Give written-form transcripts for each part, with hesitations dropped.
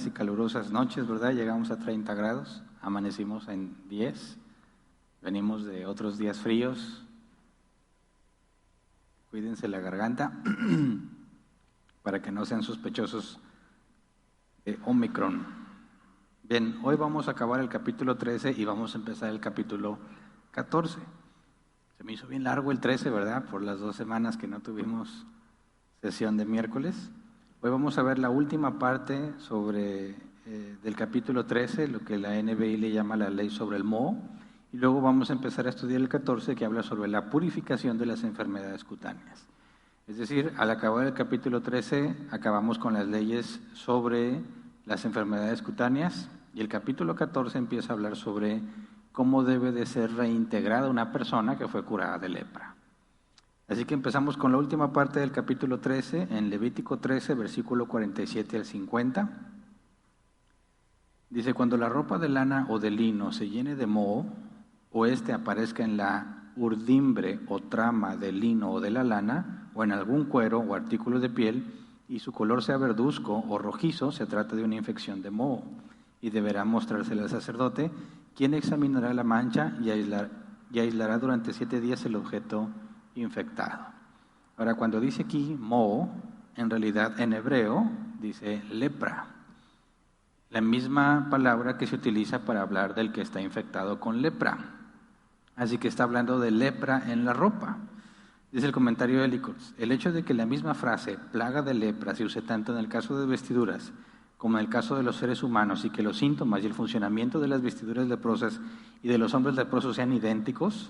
Y calurosas noches, ¿verdad? Llegamos a 30 grados, amanecimos en 10, venimos de otros días fríos. Cuídense la garganta para que no sean sospechosos de Omicron. Bien, hoy vamos a acabar el capítulo 13 y vamos a empezar el capítulo 14. Se me hizo bien largo el 13, ¿verdad? Por las 2 semanas que no tuvimos sesión de miércoles. Hoy vamos a ver la última parte del capítulo 13, lo que la NBI le llama la ley sobre el moho, y luego vamos a empezar a estudiar el 14, que habla sobre la purificación de las enfermedades cutáneas. Es decir, al acabar el capítulo 13, acabamos con las leyes sobre las enfermedades cutáneas, y el capítulo 14 empieza a hablar sobre cómo debe de ser reintegrada una persona que fue curada de lepra. Así que empezamos con la última parte del capítulo 13, en Levítico 13, versículo 47 al 50. Dice, cuando la ropa de lana o de lino se llene de moho, o aparezca en la urdimbre o trama del lino o de la lana, o en algún cuero o artículo de piel, y su color sea verduzco o rojizo, se trata de una infección de moho, y deberá mostrársela al sacerdote, quien examinará la mancha y aislará durante 7 días el objeto infectado. Ahora, cuando dice aquí moho, en realidad en hebreo dice lepra, la misma palabra que se utiliza para hablar del que está infectado con lepra. Así que está hablando de lepra en la ropa. Dice el comentario de Elicots, el hecho de que la misma frase, plaga de lepra, se use tanto en el caso de vestiduras como en el caso de los seres humanos, y que los síntomas y el funcionamiento de las vestiduras leprosas y de los hombres leprosos sean idénticos,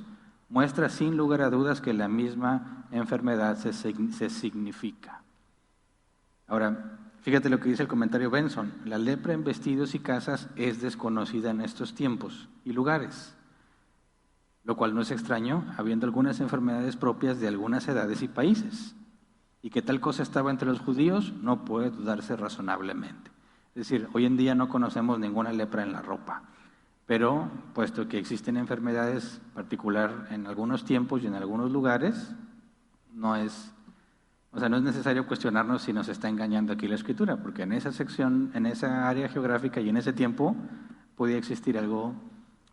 muestra sin lugar a dudas que la misma enfermedad se significa. Ahora, fíjate lo que dice el comentario Benson. La lepra en vestidos y casas es desconocida en estos tiempos y lugares, lo cual no es extraño, habiendo algunas enfermedades propias de algunas edades y países. Y que tal cosa estaba entre los judíos no puede dudarse razonablemente. Es decir, hoy en día no conocemos ninguna lepra en la ropa. Pero, puesto que existen enfermedades particular en algunos tiempos y en algunos lugares, no es necesario cuestionarnos si nos está engañando aquí la Escritura, porque en esa sección, en esa área geográfica y en ese tiempo, podía existir algo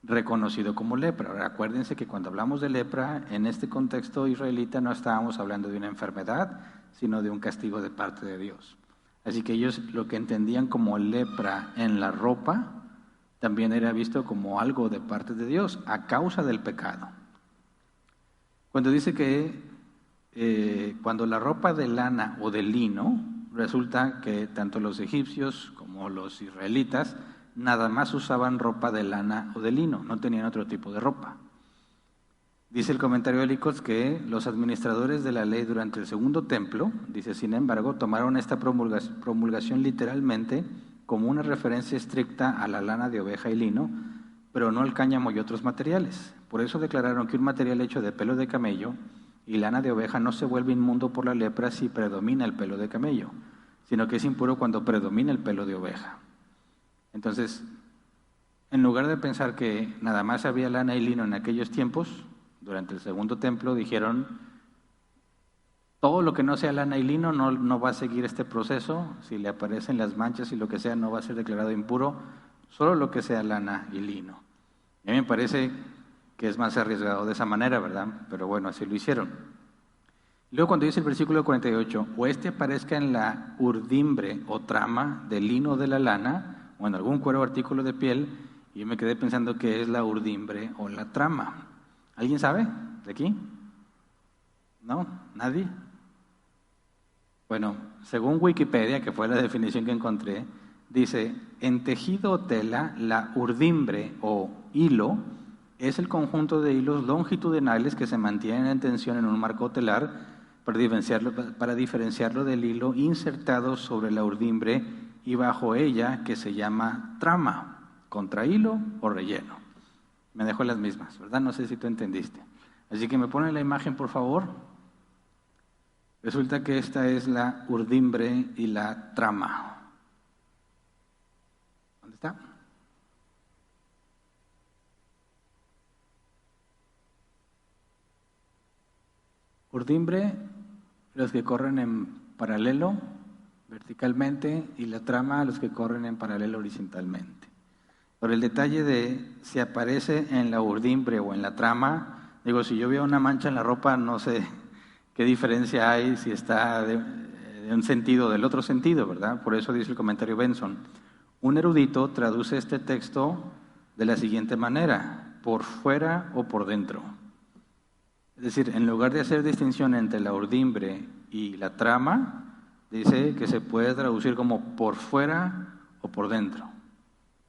reconocido como lepra. Ahora, acuérdense que cuando hablamos de lepra, en este contexto israelita no estábamos hablando de una enfermedad, sino de un castigo de parte de Dios. Así que ellos lo que entendían como lepra en la ropa, también era visto como algo de parte de Dios, a causa del pecado. Cuando dice que cuando la ropa de lana o de lino, resulta que tanto los egipcios como los israelitas nada más usaban ropa de lana o de lino, no tenían otro tipo de ropa. Dice el comentario de Elicots que los administradores de la ley durante el segundo templo, dice, sin embargo, tomaron esta promulgación literalmente como una referencia estricta a la lana de oveja y lino, pero no al cáñamo y otros materiales. Por eso declararon que un material hecho de pelo de camello y lana de oveja no se vuelve inmundo por la lepra si predomina el pelo de camello, sino que es impuro cuando predomina el pelo de oveja. Entonces, en lugar de pensar que nada más había lana y lino en aquellos tiempos, durante el segundo templo dijeron, todo lo que no sea lana y lino no va a seguir este proceso, si le aparecen las manchas y lo que sea no va a ser declarado impuro, solo lo que sea lana y lino. A mí me parece que es más arriesgado de esa manera, ¿verdad? Pero bueno, así lo hicieron. Luego cuando dice el versículo 48, o aparezca en la urdimbre o trama del lino de la lana, o en algún cuero o artículo de piel, y yo me quedé pensando que es la urdimbre o la trama. ¿Alguien sabe de aquí? ¿No? ¿Nadie? Bueno, según Wikipedia, que fue la definición que encontré, dice, en tejido o tela, la urdimbre o hilo es el conjunto de hilos longitudinales que se mantienen en tensión en un marco telar para diferenciarlo del hilo insertado sobre la urdimbre y bajo ella, que se llama trama, contrahilo o relleno. Me dejó las mismas, ¿verdad? No sé si tú entendiste. Así que me ponen la imagen, por favor. Resulta que esta es la urdimbre y la trama. ¿Dónde está? Urdimbre, los que corren en paralelo, verticalmente, y la trama, los que corren en paralelo horizontalmente. Por el detalle de si aparece en la urdimbre o en la trama, digo, si yo veo una mancha en la ropa, no sé qué diferencia hay si está de un sentido o del otro sentido, ¿verdad? Por eso dice el comentario Benson. Un erudito traduce este texto de la siguiente manera: por fuera o por dentro. Es decir, en lugar de hacer distinción entre la urdimbre y la trama, dice que se puede traducir como por fuera o por dentro.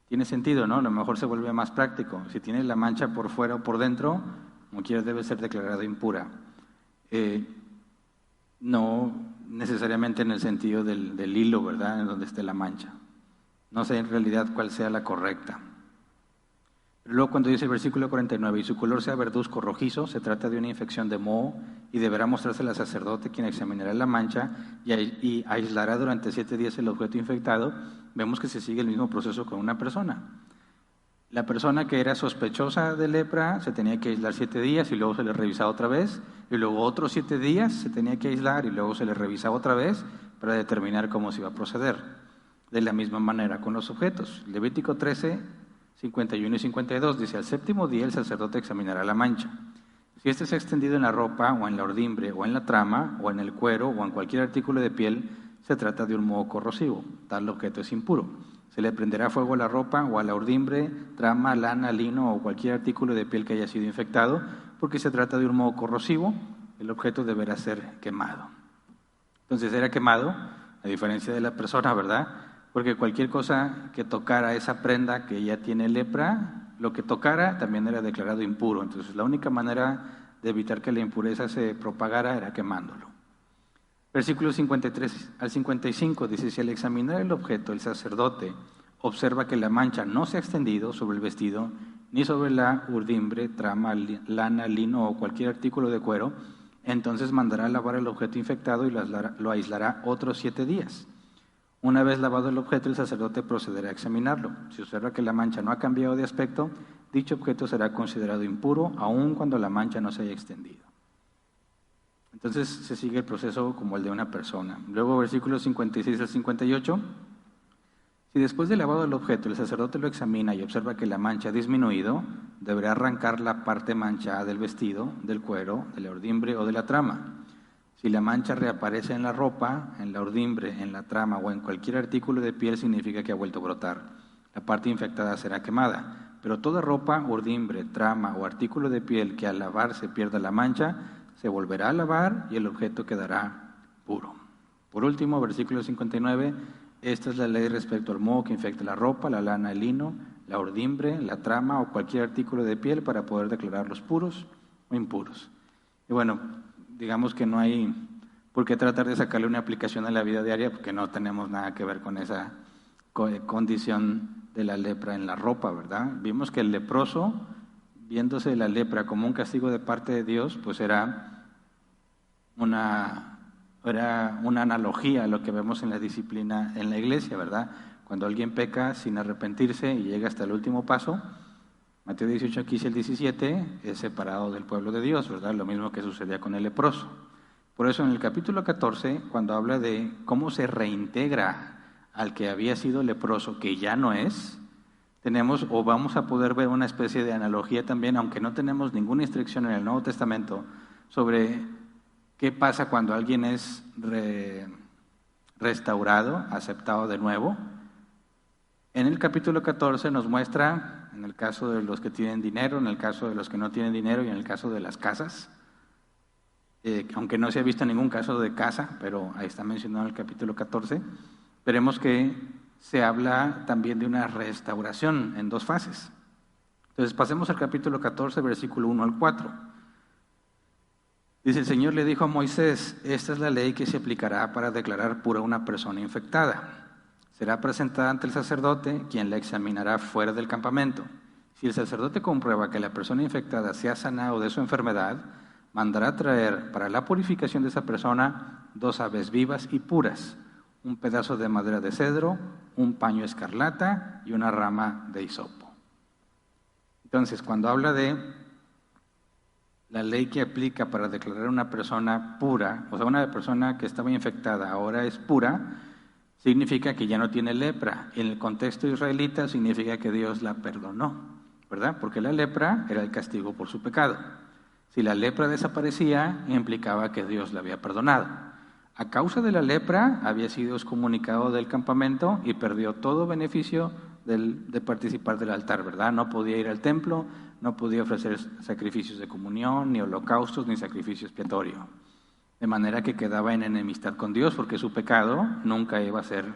Tiene sentido, ¿no? A lo mejor se vuelve más práctico. Si tiene la mancha por fuera o por dentro, como quiera debe ser declarada impura. No necesariamente en el sentido del hilo, ¿verdad? En donde esté la mancha. No sé en realidad cuál sea la correcta. Pero luego cuando dice el versículo 49, y su color sea verduzco rojizo, se trata de una infección de moho y deberá mostrarse al sacerdote, quien examinará la mancha y aislará durante 7 días el objeto infectado. Vemos que se sigue el mismo proceso con una persona. La persona que era sospechosa de lepra se tenía que aislar 7 días y luego se le revisaba otra vez, y luego otros 7 días se tenía que aislar y luego se le revisaba otra vez para determinar cómo se iba a proceder. De la misma manera con los objetos. Levítico 13, 51 y 52 dice: al 7º día el sacerdote examinará la mancha. Si éste se ha extendido en la ropa o en la urdimbre o en la trama o en el cuero o en cualquier artículo de piel, se trata de un moho corrosivo. Tal objeto es impuro. Se le prenderá fuego a la ropa o a la urdimbre, trama, lana, lino o cualquier artículo de piel que haya sido infectado, porque se trata de un moho corrosivo. El objeto deberá ser quemado. Entonces era quemado, a diferencia de la persona, ¿verdad? Porque cualquier cosa que tocara esa prenda que ya tiene lepra, lo que tocara también era declarado impuro. Entonces la única manera de evitar que la impureza se propagara era quemándolo. Versículos 53 al 55 dice: si al examinar el objeto el sacerdote observa que la mancha no se ha extendido sobre el vestido, ni sobre la urdimbre, trama, lana, lino o cualquier artículo de cuero, entonces mandará a lavar el objeto infectado y lo aislará otros 7 días. Una vez lavado el objeto, el sacerdote procederá a examinarlo. Si observa que la mancha no ha cambiado de aspecto, dicho objeto será considerado impuro, aun cuando la mancha no se haya extendido. Entonces se sigue el proceso como el de una persona. Luego, versículos 56 al 58. Si después de lavado el objeto el sacerdote lo examina y observa que la mancha ha disminuido, deberá arrancar la parte manchada del vestido, del cuero, de la urdimbre o de la trama. Si la mancha reaparece en la ropa, en la urdimbre, en la trama o en cualquier artículo de piel, significa que ha vuelto a brotar. La parte infectada será quemada. Pero toda ropa, urdimbre, trama o artículo de piel que al lavarse pierda la mancha, se volverá a lavar y el objeto quedará puro. Por último, versículo 59, esta es la ley respecto al moho que infecta la ropa, la lana, el lino, la urdimbre, la trama o cualquier artículo de piel para poder declararlos puros o impuros. Y bueno, digamos que no hay por qué tratar de sacarle una aplicación a la vida diaria porque no tenemos nada que ver con esa condición de la lepra en la ropa, ¿verdad? Vimos que el leproso, viéndose la lepra como un castigo de parte de Dios, pues era una analogía a lo que vemos en la disciplina en la iglesia, ¿verdad? Cuando alguien peca sin arrepentirse y llega hasta el último paso, Mateo 18, 15 al 17, es separado del pueblo de Dios, ¿verdad? Lo mismo que sucedía con el leproso. Por eso en el capítulo 14, cuando habla de cómo se reintegra al que había sido leproso, que ya no es, tenemos o vamos a poder ver una especie de analogía también, aunque no tenemos ninguna instrucción en el Nuevo Testamento, sobre qué pasa cuando alguien es restaurado, aceptado de nuevo. En el capítulo 14 nos muestra, en el caso de los que tienen dinero, en el caso de los que no tienen dinero y en el caso de las casas, aunque no se ha visto ningún caso de casa, pero ahí está mencionado en el capítulo 14, veremos que se habla también de una restauración en 2 fases. Entonces pasemos al capítulo 14, versículo 1 al 4. Dice: el Señor le dijo a Moisés: esta es la ley que se aplicará para declarar pura una persona infectada. Será presentada ante el sacerdote, quien la examinará fuera del campamento. Si el sacerdote comprueba que la persona infectada se ha sanado de su enfermedad, mandará traer para la purificación de esa persona 2 aves vivas y puras, un pedazo de madera de cedro, un paño escarlata y una rama de hisopo. Entonces, cuando habla de la ley que aplica para declarar a una persona pura, o sea, una persona que estaba infectada ahora es pura, significa que ya no tiene lepra. En el contexto israelita significa que Dios la perdonó, ¿verdad? Porque la lepra era el castigo por su pecado. Si la lepra desaparecía, implicaba que Dios la había perdonado. A causa de la lepra, había sido excomunicado del campamento y perdió todo beneficio de participar del altar, ¿verdad? No podía ir al templo, no podía ofrecer sacrificios de comunión, ni holocaustos, ni sacrificio expiatorio. De manera que quedaba en enemistad con Dios, porque su pecado nunca iba a ser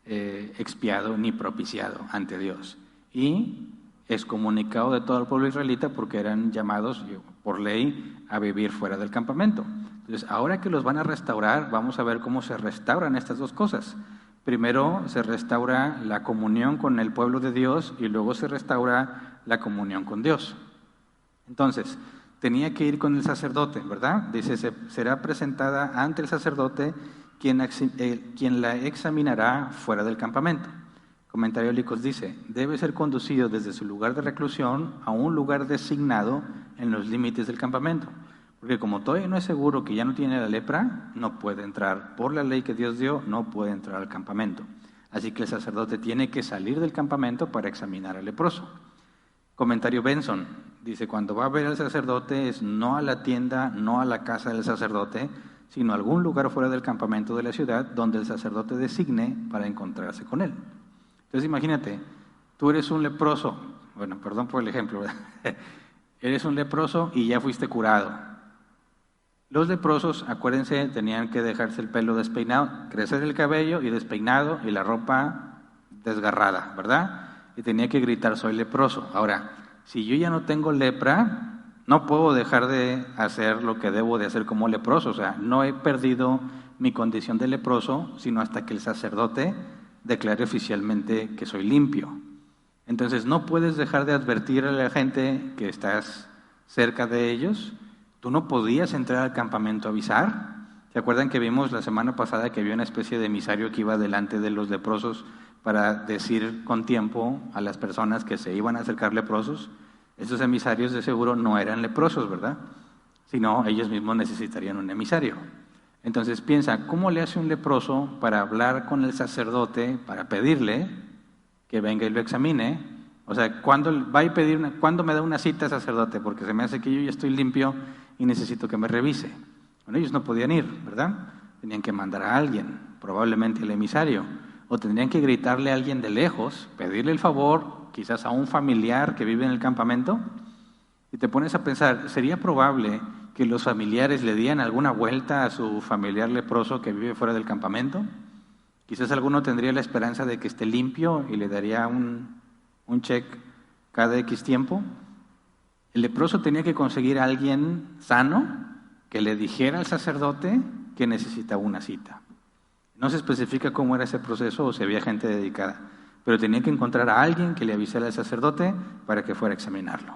expiado ni propiciado ante Dios. Y excomunicado de todo el pueblo israelita porque eran llamados por ley a vivir fuera del campamento. Entonces, ahora que los van a restaurar, vamos a ver cómo se restauran estas dos cosas. Primero se restaura la comunión con el pueblo de Dios y luego se restaura la comunión con Dios. Entonces, tenía que ir con el sacerdote, ¿verdad? Dice, será presentada ante el sacerdote quien la examinará fuera del campamento. Comentario Licos dice, debe ser conducido desde su lugar de reclusión a un lugar designado en los límites del campamento. Porque como todavía no es seguro que ya no tiene la lepra, no puede entrar. Por la ley que Dios dio, no puede entrar al campamento. Así que el sacerdote tiene que salir del campamento para examinar al leproso. Comentario Benson dice, cuando va a ver al sacerdote es no a la tienda, no a la casa del sacerdote, sino a algún lugar fuera del campamento de la ciudad donde el sacerdote designe para encontrarse con él. Entonces imagínate, tú eres un leproso, bueno, perdón por el ejemplo, ¿verdad? Eres un leproso y ya fuiste curado. Los leprosos, acuérdense, tenían que dejarse el pelo despeinado, crecer el cabello y despeinado y la ropa desgarrada, ¿verdad? Y tenía que gritar, soy leproso. Ahora, si yo ya no tengo lepra, no puedo dejar de hacer lo que debo de hacer como leproso. O sea, no he perdido mi condición de leproso, sino hasta que el sacerdote declare oficialmente que soy limpio. Entonces, no puedes dejar de advertir a la gente que estás cerca de ellos. Tú no podías entrar al campamento a avisar. ¿Se acuerdan que vimos la semana pasada que había una especie de emisario que iba delante de los leprosos para decir con tiempo a las personas que se iban a acercar leprosos? Esos emisarios de seguro no eran leprosos, ¿verdad? Sino ellos mismos necesitarían un emisario. Entonces piensa, ¿cómo le hace un leproso para hablar con el sacerdote, para pedirle que venga y lo examine? O sea, ¿cuándo me da una cita sacerdote? Porque se me hace que yo ya estoy limpio y necesito que me revise. Bueno, ellos no podían ir, ¿verdad? Tenían que mandar a alguien, probablemente el emisario, o tendrían que gritarle a alguien de lejos, pedirle el favor, quizás a un familiar que vive en el campamento. Y te pones a pensar, ¿sería probable que los familiares le dieran alguna vuelta a su familiar leproso que vive fuera del campamento? Quizás alguno tendría la esperanza de que esté limpio y le daría un check cada X tiempo. El leproso tenía que conseguir a alguien sano que le dijera al sacerdote que necesitaba una cita. No se especifica cómo era ese proceso o si había gente dedicada, pero tenía que encontrar a alguien que le avisara al sacerdote para que fuera a examinarlo.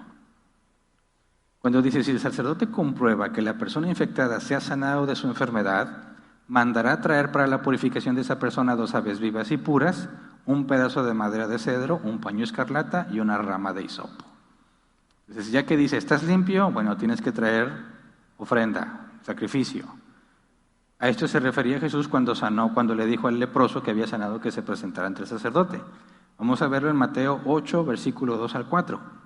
Cuando dice, si el sacerdote comprueba que la persona infectada se ha sanado de su enfermedad, mandará traer para la purificación de esa persona 2 aves vivas y puras, un pedazo de madera de cedro, un paño escarlata y una rama de hisopo. Entonces, ya que dice, ¿estás limpio? Bueno, tienes que traer ofrenda, sacrificio. A esto se refería Jesús cuando le dijo al leproso que había sanado que se presentara ante el sacerdote. Vamos a verlo en Mateo 8, versículo 2 al 4.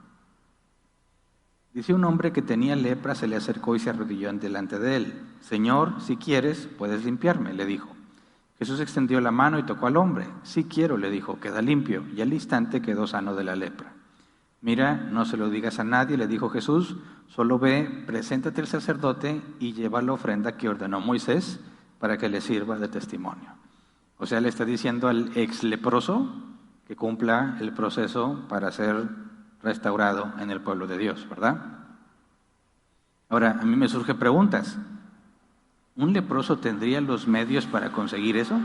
Dice, un hombre que tenía lepra se le acercó y se arrodilló delante de él. Señor, si quieres, puedes limpiarme, le dijo. Jesús extendió la mano y tocó al hombre. Sí quiero, le dijo, queda limpio. Y al instante quedó sano de la lepra. Mira, no se lo digas a nadie, le dijo Jesús, solo ve, preséntate al sacerdote y lleva la ofrenda que ordenó Moisés para que le sirva de testimonio. O sea, le está diciendo al ex leproso que cumpla el proceso para ser restaurado en el pueblo de Dios, ¿verdad? Ahora, a mí me surgen preguntas. ¿Un leproso tendría los medios para conseguir eso?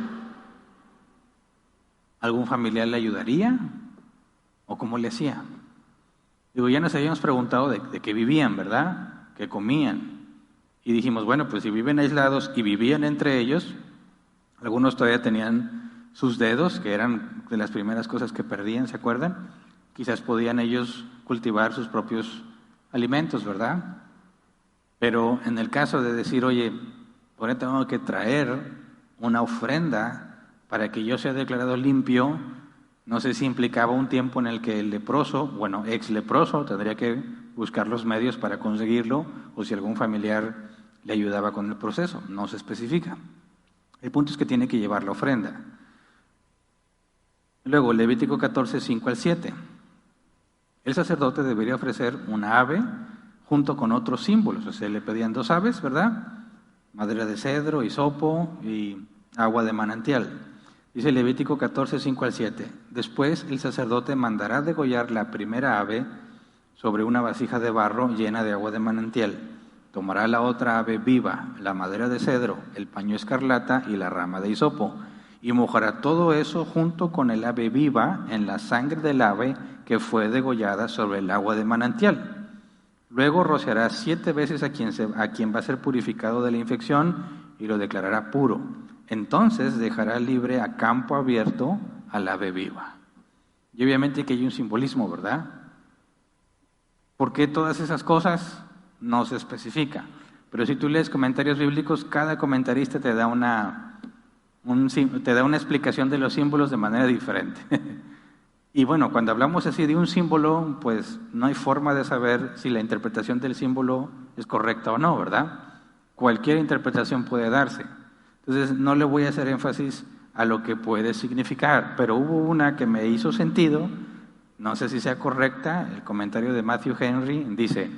¿Algún familiar le ayudaría? ¿O cómo le hacía? Digo, ya nos habíamos preguntado de qué vivían, ¿verdad? ¿Qué comían? Y dijimos, bueno, pues si viven aislados y vivían entre ellos, algunos todavía tenían sus dedos, que eran de las primeras cosas que perdían, ¿se acuerdan? Quizás podían ellos cultivar sus propios alimentos, ¿verdad? Pero en el caso de decir, oye, por ahora tengo que traer una ofrenda para que yo sea declarado limpio, no sé si implicaba un tiempo en el que el leproso, bueno, ex leproso, tendría que buscar los medios para conseguirlo, o si algún familiar le ayudaba con el proceso, no se especifica. El punto es que tiene que llevar la ofrenda. Luego, Levítico 14, 5 al 7. El sacerdote debería ofrecer una ave junto con otros símbolos. O sea, le pedían 2 aves, ¿verdad? Madera de cedro, hisopo y agua de manantial. Dice Levítico 14, 5 al 7. Después el sacerdote mandará degollar la primera ave sobre una vasija de barro llena de agua de manantial. Tomará la otra ave viva, la madera de cedro, el paño escarlata y la rama de hisopo, y mojará todo eso junto con el ave viva en la sangre del ave que fue degollada sobre el agua de manantial. Luego rociará 7 veces a quien va a ser purificado de la infección y lo declarará puro. Entonces dejará libre a campo abierto al ave viva. Y obviamente que hay un simbolismo, ¿verdad? ¿Por qué todas esas cosas? No se especifica. Pero si tú lees comentarios bíblicos, cada comentarista te da una explicación de los símbolos de manera diferente. Y bueno, cuando hablamos así de un símbolo, pues no hay forma de saber si la interpretación del símbolo es correcta o no, ¿verdad? Cualquier interpretación puede darse. Entonces no le voy a hacer énfasis a lo que puede significar, pero hubo una que me hizo sentido, no sé si sea correcta, el comentario de Matthew Henry dice: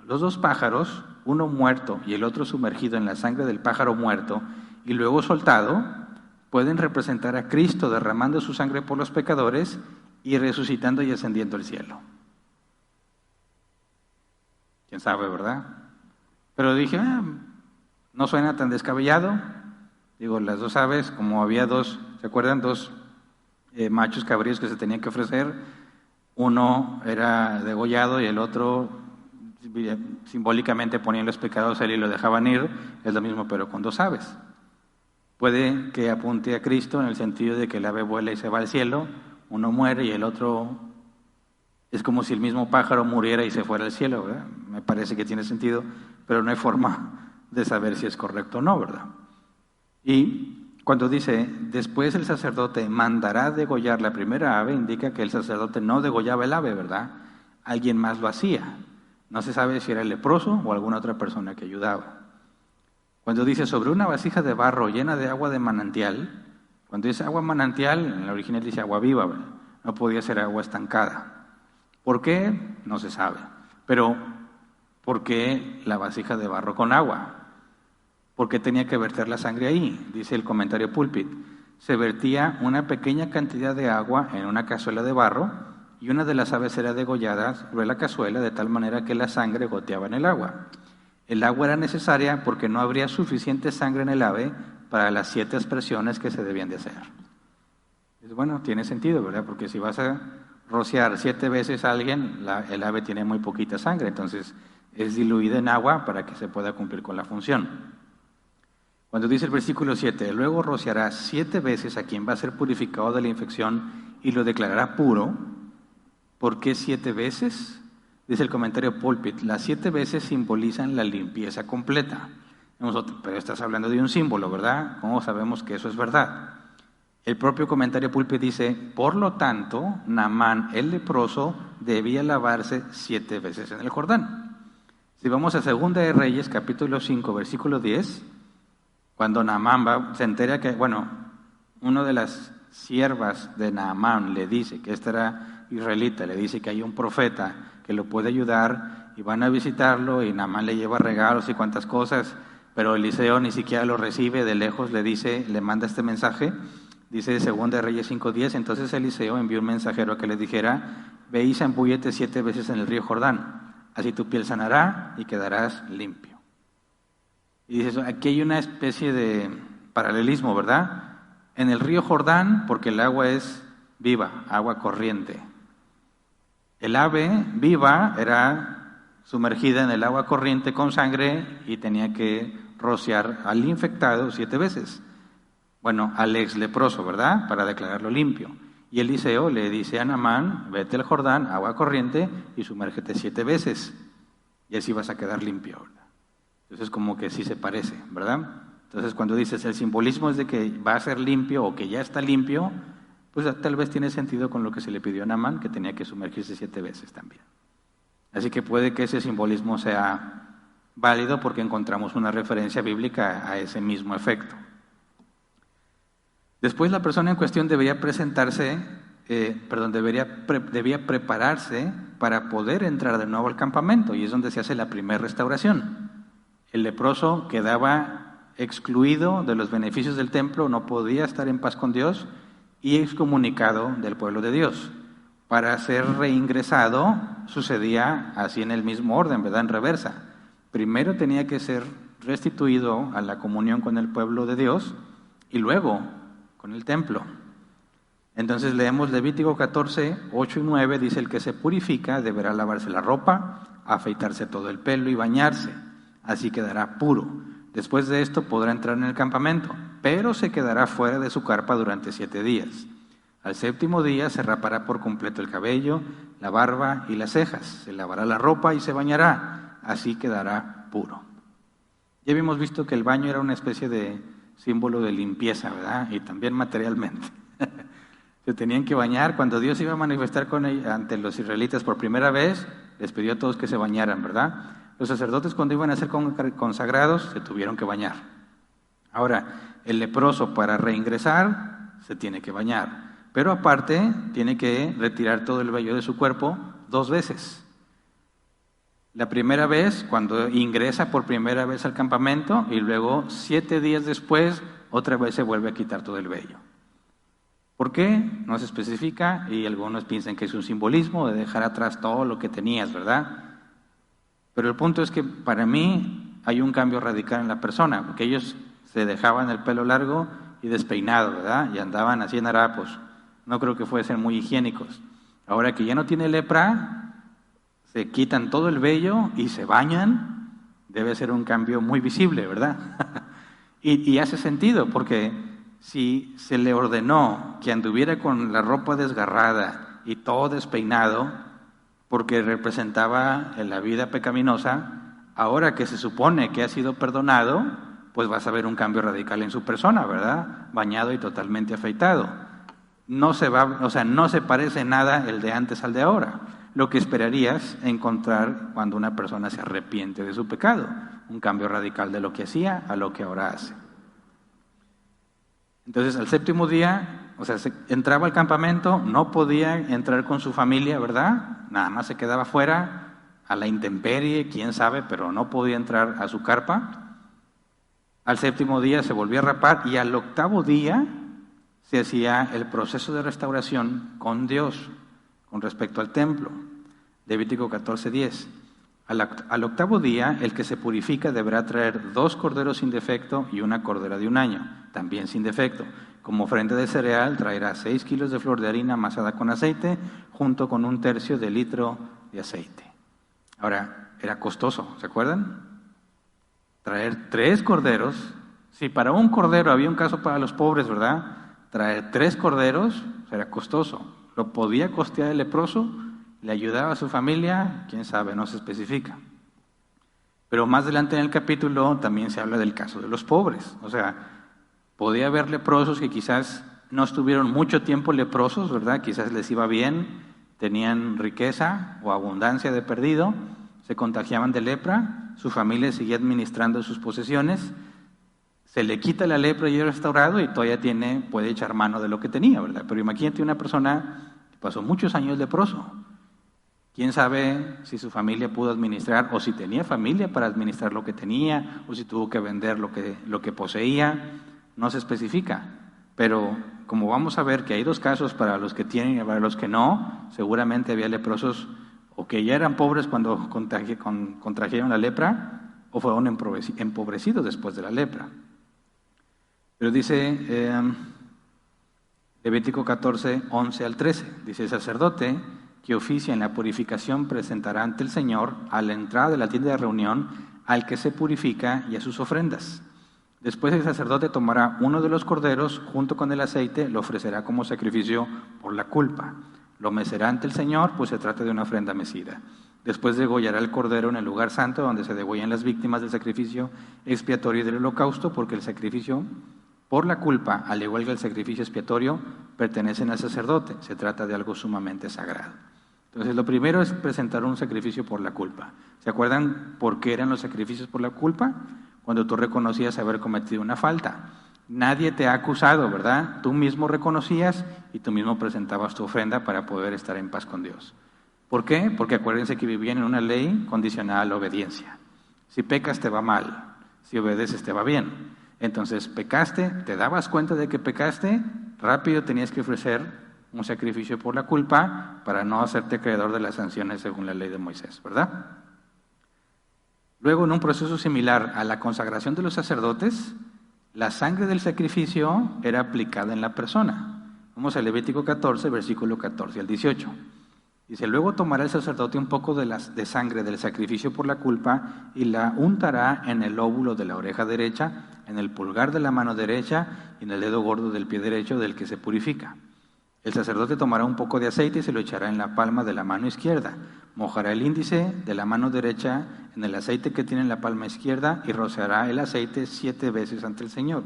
los 2 pájaros, uno muerto y el otro sumergido en la sangre del pájaro muerto y luego soltado, pueden representar a Cristo derramando su sangre por los pecadores y resucitando y ascendiendo al cielo. ¿Quién sabe, verdad? Pero dije, no suena tan descabellado. Digo, las 2 aves, como había 2, ¿se acuerdan? 2 machos cabríos que se tenían que ofrecer. Uno era degollado y el otro simbólicamente ponían los pecados a él y lo dejaban ir. Es lo mismo, pero con 2 aves. Puede que apunte a Cristo en el sentido de que el ave vuela y se va al cielo, uno muere y el otro es como si el mismo pájaro muriera y se fuera al cielo, ¿verdad? Me parece que tiene sentido, pero no hay forma de saber si es correcto o no, ¿verdad? Y cuando dice, después el sacerdote mandará degollar la primera ave, indica que el sacerdote no degollaba el ave, ¿verdad? Alguien más lo hacía. No se sabe si era el leproso o alguna otra persona que ayudaba. Cuando dice sobre una vasija de barro llena de agua de manantial, cuando dice agua manantial, en la original dice agua viva, ¿verdad? No podía ser agua estancada. ¿Por qué? No se sabe. Pero, ¿por qué la vasija de barro con agua? ¿Por qué tenía que verter la sangre ahí? Dice el comentario Pulpit. Se vertía una pequeña cantidad de agua en una cazuela de barro y una de las aves era degollada sobre la cazuela de tal manera que la sangre goteaba en el agua. El agua era necesaria porque no habría suficiente sangre en el ave para las 7 aspersiones que se debían de hacer. Bueno, tiene sentido, ¿verdad? Porque si vas a rociar 7 veces a alguien, el ave tiene muy poquita sangre, entonces es diluida en agua para que se pueda cumplir con la función. Cuando dice el versículo 7, luego rociará 7 veces a quien va a ser purificado de la infección y lo declarará puro. ¿Por qué 7 veces? Dice el comentario Pulpit, las 7 veces simbolizan la limpieza completa. Pero estás hablando de un símbolo, ¿verdad? ¿Cómo sabemos que eso es verdad? El propio comentario Pulpit dice, por lo tanto, Naamán el leproso debía lavarse 7 veces en el Jordán. Si vamos a 2 de Reyes, capítulo 5, versículo 10, cuando Naamán se entera que, una de las siervas de Naamán le dice que esta era israelita, le dice que hay un profeta que lo puede ayudar y van a visitarlo y Naamán le lleva regalos y cuantas cosas, pero Eliseo ni siquiera lo recibe, de lejos le manda este mensaje, dice 2 de Reyes 5:10, entonces Eliseo envió un mensajero a que le dijera, ve y zambúllete 7 veces en el río Jordán, así tu piel sanará y quedarás limpio. Y dices, aquí hay una especie de paralelismo, ¿verdad? En el río Jordán, porque el agua es viva, agua corriente. El ave viva era sumergida en el agua corriente con sangre y tenía que rociar al infectado 7 veces. Bueno, al ex leproso, ¿verdad? Para declararlo limpio. Y Eliseo le dice a Naamán, vete al Jordán, agua corriente, y sumérgete 7 veces. Y así vas a quedar limpio, ¿verdad? Entonces como que sí se parece, ¿verdad? Entonces cuando dices el simbolismo es de que va a ser limpio o que ya está limpio, pues tal vez tiene sentido con lo que se le pidió a Naamán, que tenía que sumergirse 7 veces también. Así que puede que ese simbolismo sea válido porque encontramos una referencia bíblica a ese mismo efecto. Después la persona en cuestión debía debía prepararse para poder entrar de nuevo al campamento, y es donde se hace la primera restauración. El leproso quedaba excluido de los beneficios del templo, no podía estar en paz con Dios y excomunicado del pueblo de Dios. Para ser reingresado sucedía así en el mismo orden, ¿verdad? En reversa. Primero tenía que ser restituido a la comunión con el pueblo de Dios y luego con el templo. Entonces leemos Levítico 14, 8 y 9, dice: el que se purifica deberá lavarse la ropa, afeitarse todo el pelo y bañarse, así quedará puro. Después de esto podrá entrar en el campamento, pero se quedará fuera de su carpa durante 7 días. Al 7º día se rapará por completo el cabello, la barba y las cejas, se lavará la ropa y se bañará, así quedará puro. Ya habíamos visto que el baño era una especie de símbolo de limpieza, ¿verdad? Y también materialmente. Se tenían que bañar. Cuando Dios iba a manifestar ante los israelitas por primera vez, les pidió a todos que se bañaran, ¿verdad? Los sacerdotes, cuando iban a ser consagrados, se tuvieron que bañar. Ahora, el leproso para reingresar se tiene que bañar, pero aparte tiene que retirar todo el vello de su cuerpo 2 veces. La primera vez, cuando ingresa por primera vez al campamento, y luego 7 días después, otra vez se vuelve a quitar todo el vello. ¿Por qué? No se especifica, y algunos piensan que es un simbolismo de dejar atrás todo lo que tenías, ¿verdad? Pero el punto es que para mí hay un cambio radical en la persona, porque ellos se dejaban el pelo largo y despeinado, ¿verdad? Y andaban así en harapos. No creo que fuesen muy higiénicos. Ahora que ya no tiene lepra, se quitan todo el vello y se bañan. Debe ser un cambio muy visible, ¿verdad? y hace sentido, porque si se le ordenó que anduviera con la ropa desgarrada y todo despeinado, porque representaba la vida pecaminosa, ahora que se supone que ha sido perdonado, pues vas a ver un cambio radical en su persona, ¿verdad? Bañado y totalmente afeitado. No se parece nada el de antes al de ahora. Lo que esperarías encontrar cuando una persona se arrepiente de su pecado, un cambio radical de lo que hacía a lo que ahora hace. Entonces, al 7º día, entraba al campamento, no podía entrar con su familia, ¿verdad? Nada más se quedaba fuera, a la intemperie, quién sabe, pero no podía entrar a su carpa. Al 7º día se volvía a rapar, y al 8º día se hacía el proceso de restauración con Dios, con respecto al templo. Levítico 14:10. Al 8º día, el que se purifica deberá traer 2 corderos sin defecto y una cordera de 1 año, también sin defecto. Como ofrenda de cereal, traerá 6 kilos de flor de harina amasada con aceite, junto con 1/3 de litro de aceite. Ahora, era costoso, ¿se acuerdan? Traer 3 corderos. Si para un cordero había un caso para los pobres, ¿verdad? Traer 3 corderos era costoso. ¿Lo podía costear el leproso? ¿Le ayudaba a su familia? Quién sabe, no se especifica. Pero más adelante en el capítulo también se habla del caso de los pobres. Podía haber leprosos que quizás no estuvieron mucho tiempo leprosos, ¿verdad? Quizás les iba bien, tenían riqueza o abundancia de perdido, se contagiaban de lepra, su familia seguía administrando sus posesiones, se le quita la lepra y es restaurado y todavía puede echar mano de lo que tenía, ¿verdad? Pero imagínate una persona que pasó muchos años leproso. ¿Quién sabe si su familia pudo administrar, o si tenía familia para administrar lo que tenía, o si tuvo que vender lo que poseía? No se especifica. Pero como vamos a ver que hay 2 casos para los que tienen y para los que no, seguramente había leprosos o que ya eran pobres cuando contrajeron la lepra, o fueron empobrecidos después de la lepra. Pero dice Levítico 14, 11 al 13, dice: el sacerdote que oficia en la purificación presentará ante el Señor a la entrada de la tienda de reunión al que se purifica y a sus ofrendas. Después el sacerdote tomará uno de los corderos, junto con el aceite, lo ofrecerá como sacrificio por la culpa. Lo mecerá ante el Señor, pues se trata de una ofrenda mecida. Después degollará el cordero en el lugar santo, donde se degüellan las víctimas del sacrificio expiatorio y del holocausto, porque el sacrificio por la culpa, al igual que el sacrificio expiatorio, pertenecen al sacerdote. Se trata de algo sumamente sagrado. Entonces, lo primero es presentar un sacrificio por la culpa. ¿Se acuerdan por qué eran los sacrificios por la culpa? Cuando tú reconocías haber cometido una falta. Nadie te ha acusado, ¿verdad? Tú mismo reconocías y tú mismo presentabas tu ofrenda para poder estar en paz con Dios. ¿Por qué? Porque acuérdense que vivían en una ley condicionada a la obediencia. Si pecas te va mal, si obedeces te va bien. Entonces pecaste, te dabas cuenta de que pecaste, rápido tenías que ofrecer un sacrificio por la culpa para no hacerte acreedor de las sanciones según la ley de Moisés, ¿verdad? Luego, en un proceso similar a la consagración de los sacerdotes, la sangre del sacrificio era aplicada en la persona. Vamos a Levítico 14, versículo 14 al 18. Dice, luego tomará el sacerdote un poco de sangre del sacrificio por la culpa y la untará en el lóbulo de la oreja derecha, en el pulgar de la mano derecha y en el dedo gordo del pie derecho del que se purifica. El sacerdote tomará un poco de aceite y se lo echará en la palma de la mano izquierda. Mojará el índice de la mano derecha en el aceite que tiene en la palma izquierda y rociará el aceite 7 veces ante el Señor.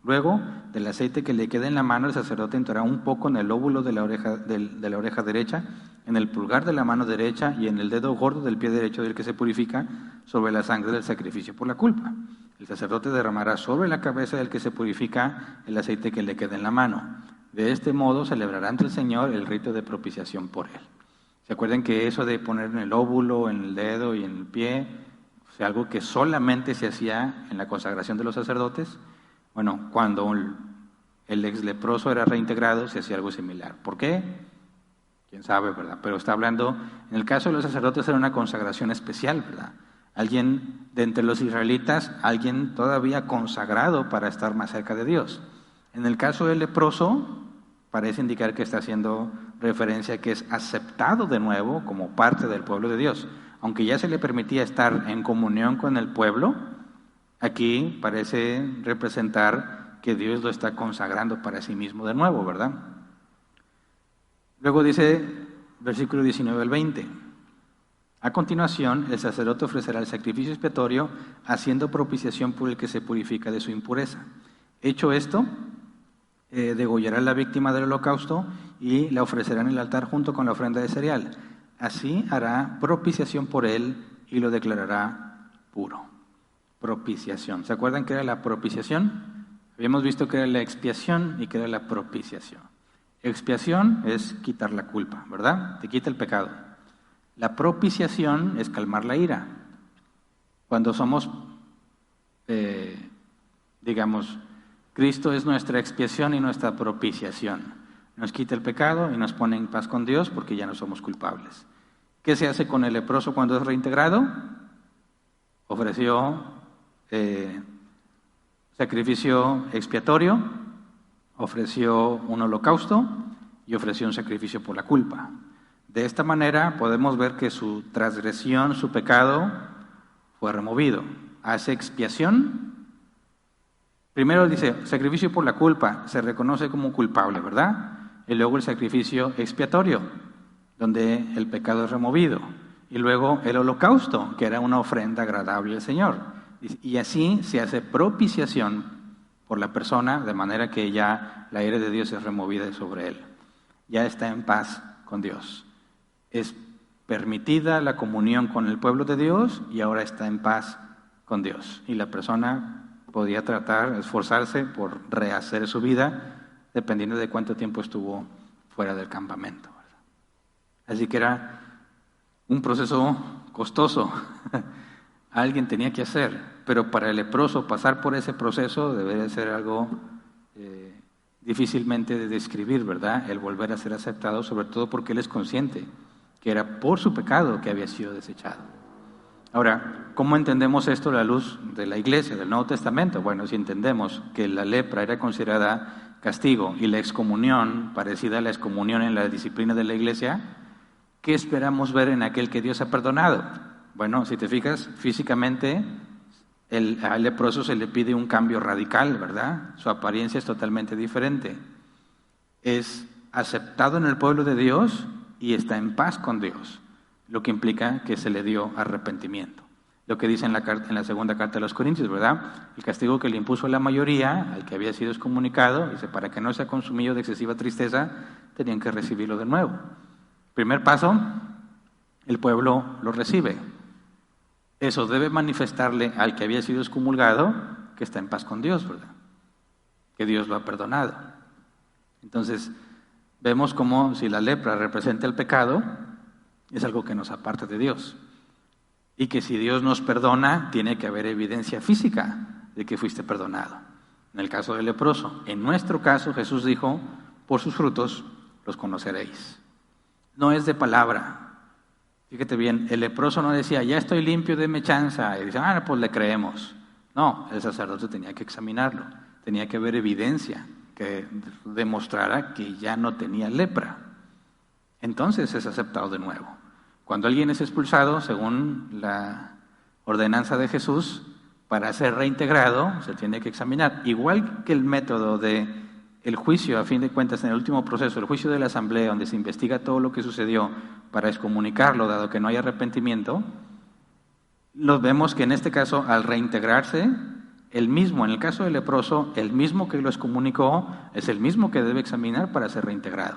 Luego, del aceite que le quede en la mano, el sacerdote untará un poco en el lóbulo de la oreja derecha, en el pulgar de la mano derecha y en el dedo gordo del pie derecho del que se purifica sobre la sangre del sacrificio por la culpa. El sacerdote derramará sobre la cabeza del que se purifica el aceite que le quede en la mano. De este modo celebrará ante el Señor el rito de propiciación por él. ¿Se acuerdan que eso de poner en el óvulo, en el dedo y en el pie, fue algo que solamente se hacía en la consagración de los sacerdotes? Bueno, cuando el ex leproso era reintegrado, se hacía algo similar. ¿Por qué? Quién sabe, ¿verdad? Pero está hablando, en el caso de los sacerdotes era una consagración especial, ¿verdad? Alguien de entre los israelitas, alguien todavía consagrado para estar más cerca de Dios. En el caso del leproso, parece indicar que está haciendo referencia a que es aceptado de nuevo como parte del pueblo de Dios. Aunque ya se le permitía estar en comunión con el pueblo, aquí parece representar que Dios lo está consagrando para sí mismo de nuevo, ¿verdad? Luego dice, versículo 19 al 20. A continuación, el sacerdote ofrecerá el sacrificio expiatorio, haciendo propiciación por el que se purifica de su impureza. Hecho esto, degollará la víctima del holocausto y la ofrecerá en el altar junto con la ofrenda de cereal. Así hará propiciación por él y lo declarará puro. Propiciación. ¿Se acuerdan qué era la propiciación? Habíamos visto que era la expiación y que era la propiciación. Expiación es quitar la culpa, ¿verdad? Te quita el pecado. La propiciación es calmar la ira. Cuando somos, digamos, Cristo es nuestra expiación y nuestra propiciación. Nos quita el pecado y nos pone en paz con Dios porque ya no somos culpables. ¿Qué se hace con el leproso cuando es reintegrado? Ofreció sacrificio expiatorio, ofreció un holocausto y ofreció un sacrificio por la culpa. De esta manera podemos ver que su transgresión, su pecado, fue removido. Hace expiación. Primero dice, sacrificio por la culpa, se reconoce como culpable, ¿verdad? Y luego el sacrificio expiatorio, donde el pecado es removido. Y luego el holocausto, que era una ofrenda agradable al Señor. Y así se hace propiciación por la persona, de manera que ya la ira de Dios es removida sobre él. Ya está en paz con Dios. Es permitida la comunión con el pueblo de Dios y ahora está en paz con Dios. Y la persona podía esforzarse por rehacer su vida, dependiendo de cuánto tiempo estuvo fuera del campamento, ¿verdad? Así que era un proceso costoso. Alguien tenía que hacer, pero para el leproso pasar por ese proceso debería ser algo difícilmente de describir, ¿verdad? El volver a ser aceptado, sobre todo porque él es consciente que era por su pecado que había sido desechado. Ahora, ¿cómo entendemos esto a la luz de la Iglesia, del Nuevo Testamento? Bueno, si entendemos que la lepra era considerada castigo y la excomunión, parecida a la excomunión en la disciplina de la Iglesia, ¿qué esperamos ver en aquel que Dios ha perdonado? Bueno, si te fijas, físicamente al leproso se le pide un cambio radical, ¿verdad? Su apariencia es totalmente diferente. Es aceptado en el pueblo de Dios y está en paz con Dios, lo que implica que se le dio arrepentimiento. Lo que dice en la segunda carta de los Corintios, ¿verdad? El castigo que le impuso a la mayoría, al que había sido excomunicado, dice, para que no sea consumido de excesiva tristeza, tenían que recibirlo de nuevo. Primer paso, el pueblo lo recibe. Eso debe manifestarle al que había sido excomulgado que está en paz con Dios, ¿verdad? Que Dios lo ha perdonado. Entonces, vemos como si la lepra representa el pecado, es algo que nos aparta de Dios. Y que si Dios nos perdona, tiene que haber evidencia física de que fuiste perdonado. En el caso del leproso. En nuestro caso, Jesús dijo, por sus frutos los conoceréis. No es de palabra. Fíjate bien, el leproso no decía, ya estoy limpio, deme chanza. Y dice, pues le creemos. No, el sacerdote tenía que examinarlo. Tenía que haber evidencia que demostrara que ya no tenía lepra. Entonces es aceptado de nuevo. Cuando alguien es expulsado, según la ordenanza de Jesús, para ser reintegrado se tiene que examinar. Igual que el método de el juicio, a fin de cuentas, en el último proceso, el juicio de la asamblea, donde se investiga todo lo que sucedió para excomunicarlo, dado que no hay arrepentimiento, nos vemos que en este caso, al reintegrarse, el mismo, en el caso del leproso, el mismo que lo excomunicó, es el mismo que debe examinar para ser reintegrado.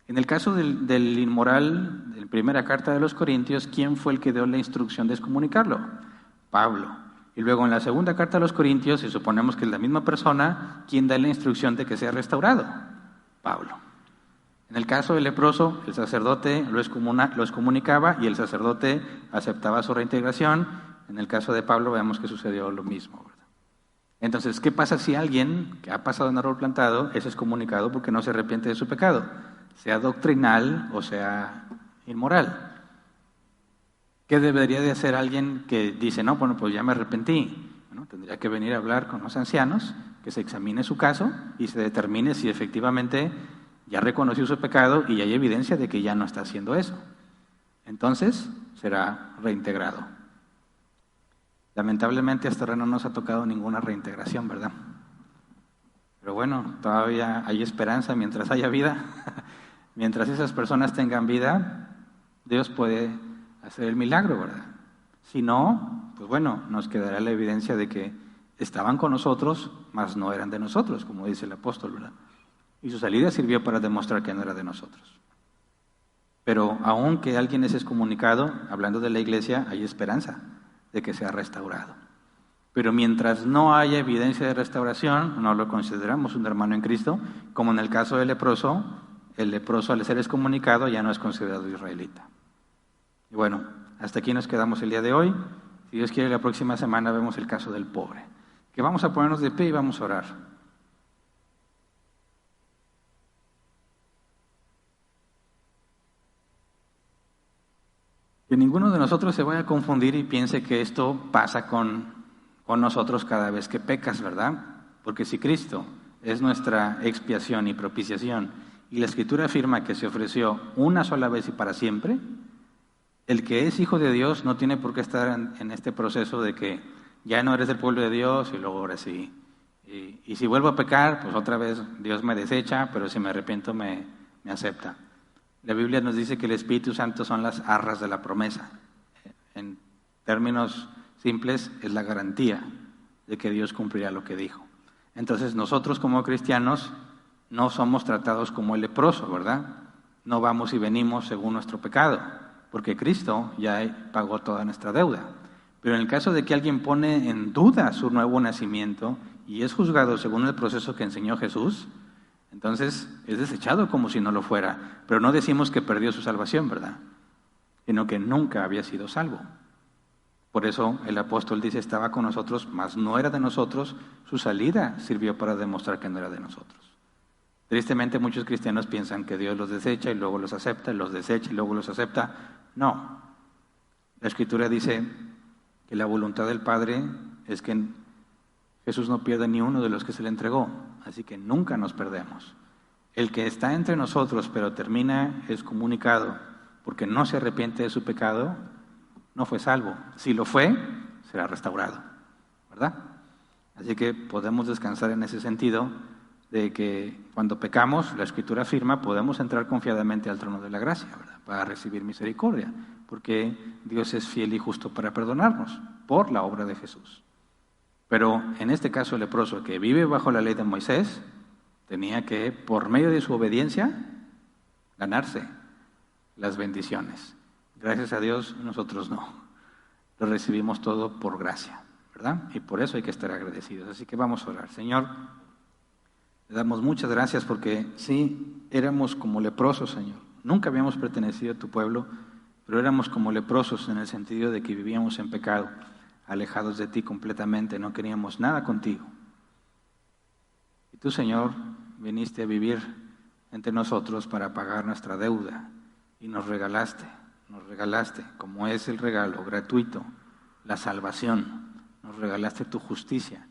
En el caso del inmoral, de la primera carta de los Corintios, ¿quién fue el que dio la instrucción de excomunicarlo? Pablo. Y luego en la segunda carta de los Corintios, si suponemos que es la misma persona, ¿quién da la instrucción de que sea restaurado? Pablo. En el caso del leproso, el sacerdote lo excomunicaba y el sacerdote aceptaba su reintegración. En el caso de Pablo vemos que sucedió lo mismo, ¿verdad? Entonces, ¿qué pasa si alguien que ha pasado en árbol plantado es excomunicado porque no se arrepiente de su pecado? Sea doctrinal o sea inmoral. ¿Qué debería de hacer alguien que dice, no, bueno, pues ya me arrepentí? Bueno, tendría que venir a hablar con los ancianos, que se examine su caso y se determine si efectivamente ya reconoció su pecado y hay evidencia de que ya no está haciendo eso. Entonces, será reintegrado. Lamentablemente hasta ahora no nos ha tocado ninguna reintegración, ¿verdad? Pero bueno, todavía hay esperanza mientras haya vida. Mientras esas personas tengan vida, Dios puede hacer el milagro, ¿verdad? Si no, pues bueno, nos quedará la evidencia de que estaban con nosotros, mas no eran de nosotros, como dice el apóstol, ¿verdad? Y su salida sirvió para demostrar que no era de nosotros. Pero aunque alguien es excomunicado, hablando de la iglesia, hay esperanza de que sea restaurado. Pero mientras no haya evidencia de restauración, no lo consideramos un hermano en Cristo, como en el caso del leproso, el leproso al ser excomunicado ya no es considerado israelita. Y bueno, hasta aquí nos quedamos el día de hoy. Si Dios quiere, la próxima semana vemos el caso del pobre. Que vamos a ponernos de pie y vamos a orar. Que ninguno de nosotros se vaya a confundir y piense que esto pasa con nosotros cada vez que pecas, ¿verdad? Porque si Cristo es nuestra expiación y propiciación, y la Escritura afirma que se ofreció una sola vez y para siempre, el que es hijo de Dios no tiene por qué estar en este proceso de que ya no eres del pueblo de Dios y luego ahora sí. Y si vuelvo a pecar, pues otra vez Dios me desecha, pero si me arrepiento me acepta. La Biblia nos dice que el Espíritu Santo son las arras de la promesa. En términos simples, es la garantía de que Dios cumplirá lo que dijo. Entonces nosotros como cristianos no somos tratados como el leproso, ¿verdad? No vamos y venimos según nuestro pecado, porque Cristo ya pagó toda nuestra deuda. Pero en el caso de que alguien pone en duda su nuevo nacimiento y es juzgado según el proceso que enseñó Jesús, entonces es desechado como si no lo fuera. Pero no decimos que perdió su salvación, ¿verdad? Sino que nunca había sido salvo. Por eso el apóstol dice, estaba con nosotros, mas no era de nosotros. Su salida sirvió para demostrar que no era de nosotros. Tristemente muchos cristianos piensan que Dios los desecha y luego los acepta, los desecha y luego los acepta. No. La Escritura dice que la voluntad del Padre es que Jesús no pierda ni uno de los que se le entregó. Así que nunca nos perdemos. El que está entre nosotros pero termina excomunicado porque no se arrepiente de su pecado, no fue salvo. Si lo fue, será restaurado, ¿verdad? Así que podemos descansar en ese sentido de que cuando pecamos, la Escritura afirma, podemos entrar confiadamente al trono de la gracia, ¿verdad? Para recibir misericordia, porque Dios es fiel y justo para perdonarnos por la obra de Jesús. Pero en este caso el leproso que vive bajo la ley de Moisés, tenía que, por medio de su obediencia, ganarse las bendiciones. Gracias a Dios, nosotros no. Lo recibimos todo por gracia, ¿verdad? Y por eso hay que estar agradecidos. Así que vamos a orar. Señor, le damos muchas gracias porque sí, éramos como leprosos, Señor. Nunca habíamos pertenecido a tu pueblo, pero éramos como leprosos en el sentido de que vivíamos en pecado, alejados de ti completamente, no queríamos nada contigo. Y tú, Señor, viniste a vivir entre nosotros para pagar nuestra deuda y nos regalaste, como es el regalo gratuito, la salvación, nos regalaste tu justicia.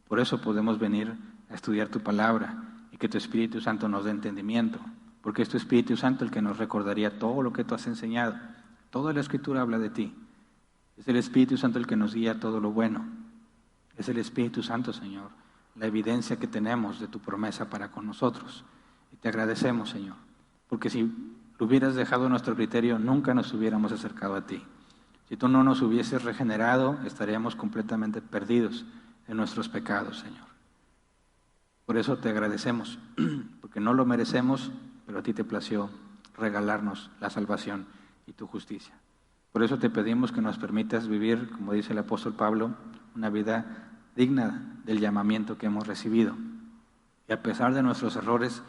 Por eso podemos venir a estudiar tu palabra y que tu Espíritu Santo nos dé entendimiento, porque es tu Espíritu Santo el que nos recordaría todo lo que tú has enseñado. Toda la Escritura habla de ti. Es el Espíritu Santo el que nos guía a todo lo bueno. Es el Espíritu Santo, Señor, la evidencia que tenemos de tu promesa para con nosotros. Y te agradecemos, Señor, porque si lo hubieras dejado a nuestro criterio, nunca nos hubiéramos acercado a ti. Si tú no nos hubieses regenerado, estaríamos completamente perdidos en nuestros pecados, Señor. Por eso te agradecemos, porque no lo merecemos, pero a ti te plació regalarnos la salvación y tu justicia. Por eso te pedimos que nos permitas vivir, como dice el apóstol Pablo, una vida digna del llamamiento que hemos recibido. Y a pesar de nuestros errores,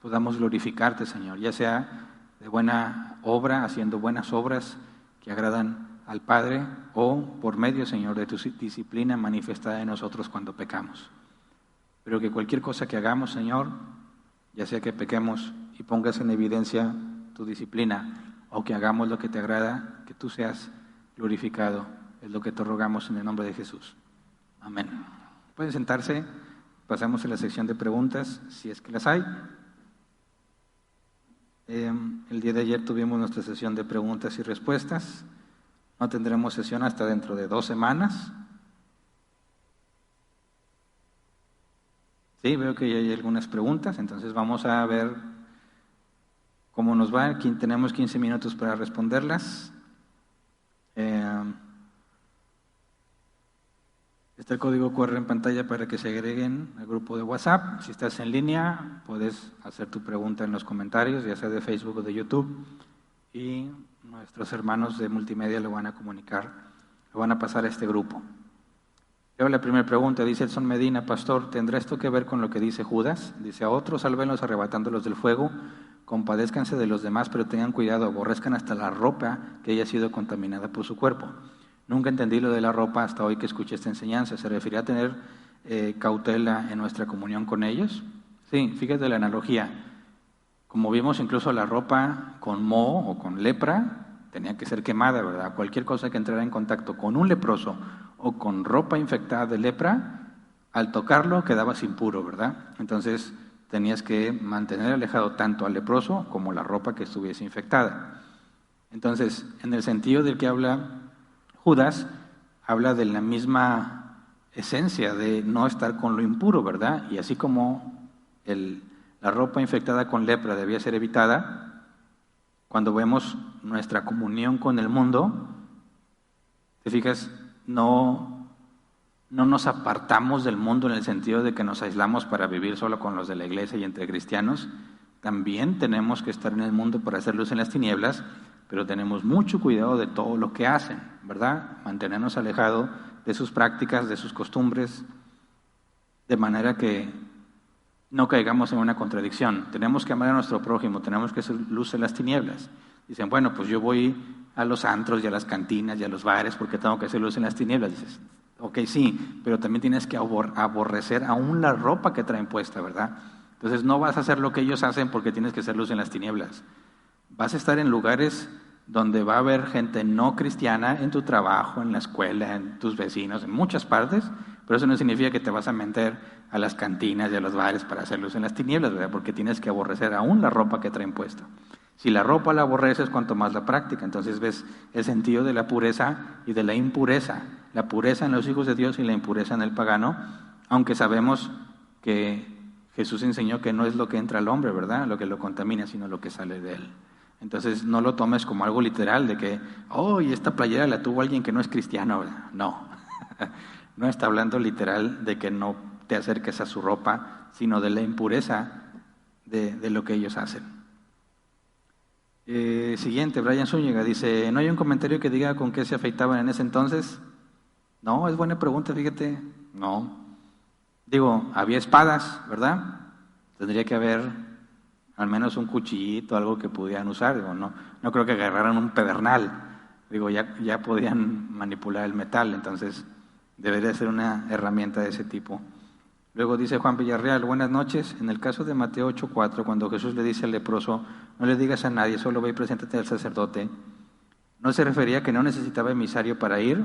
podamos glorificarte, Señor, ya sea de buena obra, haciendo buenas obras que agradan al Padre, o por medio, Señor, de tu disciplina manifestada en nosotros cuando pecamos. Pero que cualquier cosa que hagamos, Señor, ya sea que pequemos y pongas en evidencia tu disciplina, o que hagamos lo que te agrada, que tú seas glorificado, es lo que te rogamos en el nombre de Jesús. Amén. Pueden sentarse, pasamos a la sección de preguntas, si es que las hay. El día de ayer tuvimos nuestra sesión de preguntas y respuestas. No tendremos sesión hasta dentro de 2 semanas. Sí, veo que ya hay algunas preguntas, entonces vamos a ver cómo nos va. Aquí tenemos 15 minutos para responderlas. Está el código QR en pantalla para que se agreguen al grupo de WhatsApp. Si estás en línea, puedes hacer tu pregunta en los comentarios, ya sea de Facebook o de YouTube, y nuestros hermanos de multimedia lo van a comunicar, lo van a pasar a este grupo. Leo la primera pregunta, dice Edson Medina: Pastor, ¿tendrá esto que ver con lo que dice Judas? Dice: a otros sálvenlos arrebatándolos del fuego, compadézcanse de los demás, pero tengan cuidado, aborrezcan hasta la ropa que haya sido contaminada por su cuerpo. Nunca entendí lo de la ropa hasta hoy que escuché esta enseñanza. ¿Se refiere a tener cautela en nuestra comunión con ellos? Sí, fíjate la analogía. Como vimos, incluso la ropa con moho o con lepra tenía que ser quemada, ¿verdad? Cualquier cosa que entrara en contacto con un leproso o con ropa infectada de lepra, al tocarlo quedabas impuro, ¿verdad? Entonces tenías que mantener alejado tanto al leproso como la ropa que estuviese infectada. Entonces, en el sentido del que habla Judas, habla de la misma esencia de no estar con lo impuro, ¿verdad? Y así como la ropa infectada con lepra debía ser evitada, cuando vemos nuestra comunión con el mundo, ¿te fijas? No nos apartamos del mundo en el sentido de que nos aislamos para vivir solo con los de la iglesia y entre cristianos. También tenemos que estar en el mundo para hacer luz en las tinieblas, pero tenemos mucho cuidado de todo lo que hacen, ¿verdad? Mantenernos alejados de sus prácticas, de sus costumbres, de manera que no caigamos en una contradicción. Tenemos que amar a nuestro prójimo, tenemos que hacer luz en las tinieblas. Dicen, bueno, pues yo voy a los antros y a las cantinas y a los bares porque tengo que hacer luz en las tinieblas. Dices, ok, sí, pero también tienes que aborrecer aún la ropa que traen puesta, ¿verdad? Entonces no vas a hacer lo que ellos hacen porque tienes que hacer luz en las tinieblas. Vas a estar en lugares donde va a haber gente no cristiana, en tu trabajo, en la escuela, en tus vecinos, en muchas partes, pero eso no significa que te vas a meter a las cantinas y a los bares para hacer luz en las tinieblas, ¿verdad? Porque tienes que aborrecer aún la ropa que traen puesta. Si la ropa la aborreces, cuanto más la práctica. Entonces ves el sentido de la pureza y de la impureza. La pureza en los hijos de Dios y la impureza en el pagano, aunque sabemos que Jesús enseñó que no es lo que entra al hombre, ¿verdad?, lo que lo contamina, sino lo que sale de él. Entonces no lo tomes como algo literal de que, y esta playera la tuvo alguien que no es cristiano, ¿verdad? No, no está hablando literal de que no te acerques a su ropa, sino de la impureza de lo que ellos hacen. Siguiente, Brian Zúñiga dice, ¿no hay un comentario que diga con qué se afeitaban en ese entonces? No, es buena pregunta, fíjate. No. Digo, había espadas, ¿verdad? Tendría que haber al menos un cuchillito, algo que pudieran usar. Digo, no creo que agarraran un pedernal. Digo, ya podían manipular el metal, entonces debería ser una herramienta de ese tipo. Luego dice Juan Villarreal, buenas noches. En el caso de Mateo 8:4, cuando Jesús le dice al leproso, no le digas a nadie, solo ve y preséntate al sacerdote, ¿no se refería a que no necesitaba emisario para ir?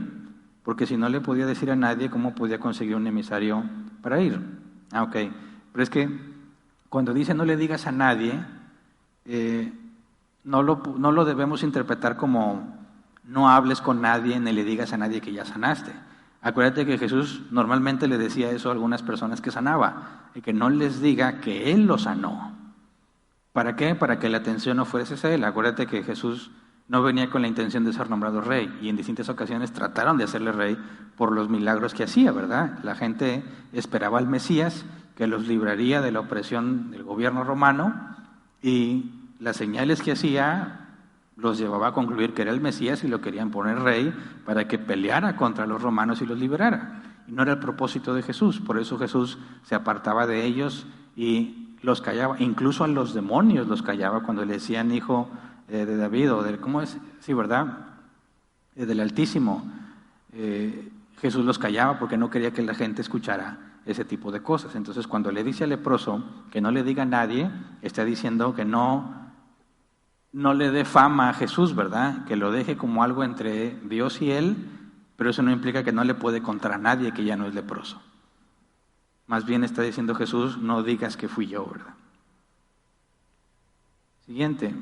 Porque si no le podía decir a nadie, ¿cómo podía conseguir un emisario para ir? Ok. Pero es que cuando dice no le digas a nadie, no lo debemos interpretar como no hables con nadie ni le digas a nadie que ya sanaste. Acuérdate que Jesús normalmente le decía eso a algunas personas que sanaba, y que no les diga que Él lo sanó. ¿Para qué? Para que la atención no fuese hacia Él. Acuérdate que Jesús no venía con la intención de ser nombrado rey, y en distintas ocasiones trataron de hacerle rey por los milagros que hacía, ¿verdad? La gente esperaba al Mesías, que los libraría de la opresión del gobierno romano, y las señales que hacía los llevaba a concluir que era el Mesías y lo querían poner rey para que peleara contra los romanos y los liberara. Y no era el propósito de Jesús, por eso Jesús se apartaba de ellos y los callaba, incluso a los demonios los callaba cuando le decían hijo de David o del, ¿cómo es? Sí, ¿verdad? Del Altísimo. Jesús los callaba porque no quería que la gente escuchara ese tipo de cosas. Entonces cuando le dice al leproso que no le diga a nadie, está diciendo que no le dé fama a Jesús, ¿verdad? Que lo deje como algo entre Dios y él, pero eso no implica que no le puede contar a nadie que ya no es leproso. Más bien está diciendo Jesús, no digas que fui yo, ¿verdad? Siguiente.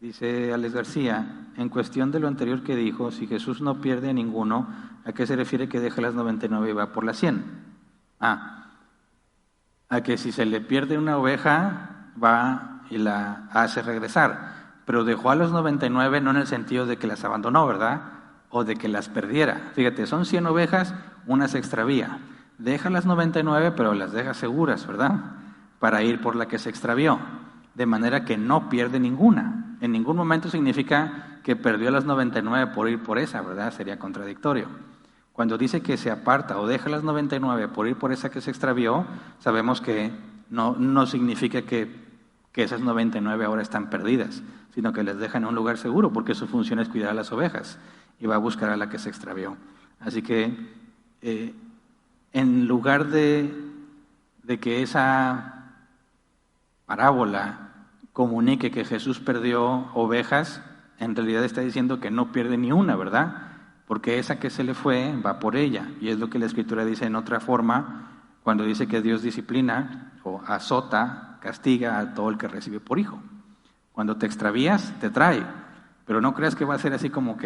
Dice Alex García, en cuestión de lo anterior que dijo, si Jesús no pierde a ninguno, ¿a qué se refiere que deja las 99 y va por las 100? A que si se le pierde una oveja, va y la hace regresar, pero dejó a los 99 no en el sentido de que las abandonó, ¿verdad? O de que las perdiera. Fíjate, son 100 ovejas, una se extravía. Deja las 99, pero las deja seguras, ¿verdad? Para ir por la que se extravió, de manera que no pierde ninguna. En ningún momento significa que perdió las 99 por ir por esa, ¿verdad? Sería contradictorio. Cuando dice que se aparta o deja las 99 por ir por esa que se extravió, sabemos que no significa que esas 99 ahora están perdidas, sino que les deja en un lugar seguro, porque su función es cuidar a las ovejas y va a buscar a la que se extravió. Así que en lugar de que esa parábola comunique que Jesús perdió ovejas, en realidad está diciendo que no pierde ni una, ¿verdad? Porque esa que se le fue va por ella, y es lo que la Escritura dice en otra forma, cuando dice que Dios disciplina o azota, castiga a todo el que recibe por hijo. Cuando te extravías, te trae, pero no creas que va a ser así como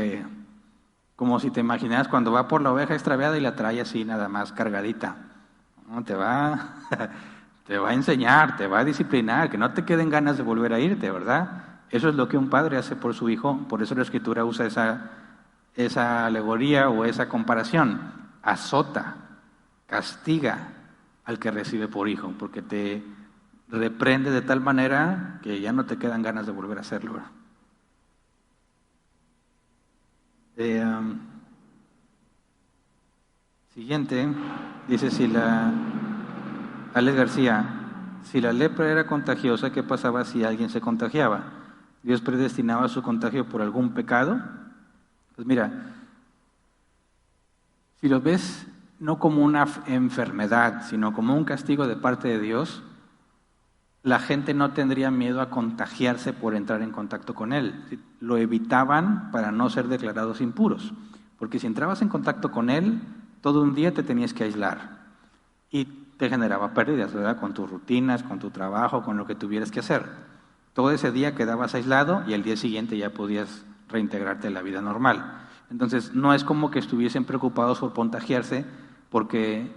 si te imaginas cuando va por la oveja extraviada y la trae así nada más cargadita. No, te va a enseñar, te va a disciplinar, que no te queden ganas de volver a irte, ¿verdad? Eso es lo que un padre hace por su hijo, por eso la Escritura usa esa alegoría o esa comparación. Azota, castiga al que recibe por hijo, porque te reprende de tal manera que ya no te quedan ganas de volver a hacerlo, ¿verdad? Siguiente, dice Alex García, si la lepra era contagiosa, ¿qué pasaba si alguien se contagiaba? ¿Dios predestinaba su contagio por algún pecado? Pues mira, si lo ves no como una enfermedad, sino como un castigo de parte de Dios, la gente no tendría miedo a contagiarse por entrar en contacto con él. Lo evitaban para no ser declarados impuros, porque si entrabas en contacto con él, todo un día te tenías que aislar y te generaba pérdidas, ¿verdad? Con tus rutinas, con tu trabajo, con lo que tuvieras que hacer. Todo ese día quedabas aislado y al día siguiente ya podías reintegrarte a la vida normal. Entonces, no es como que estuviesen preocupados por contagiarse, porque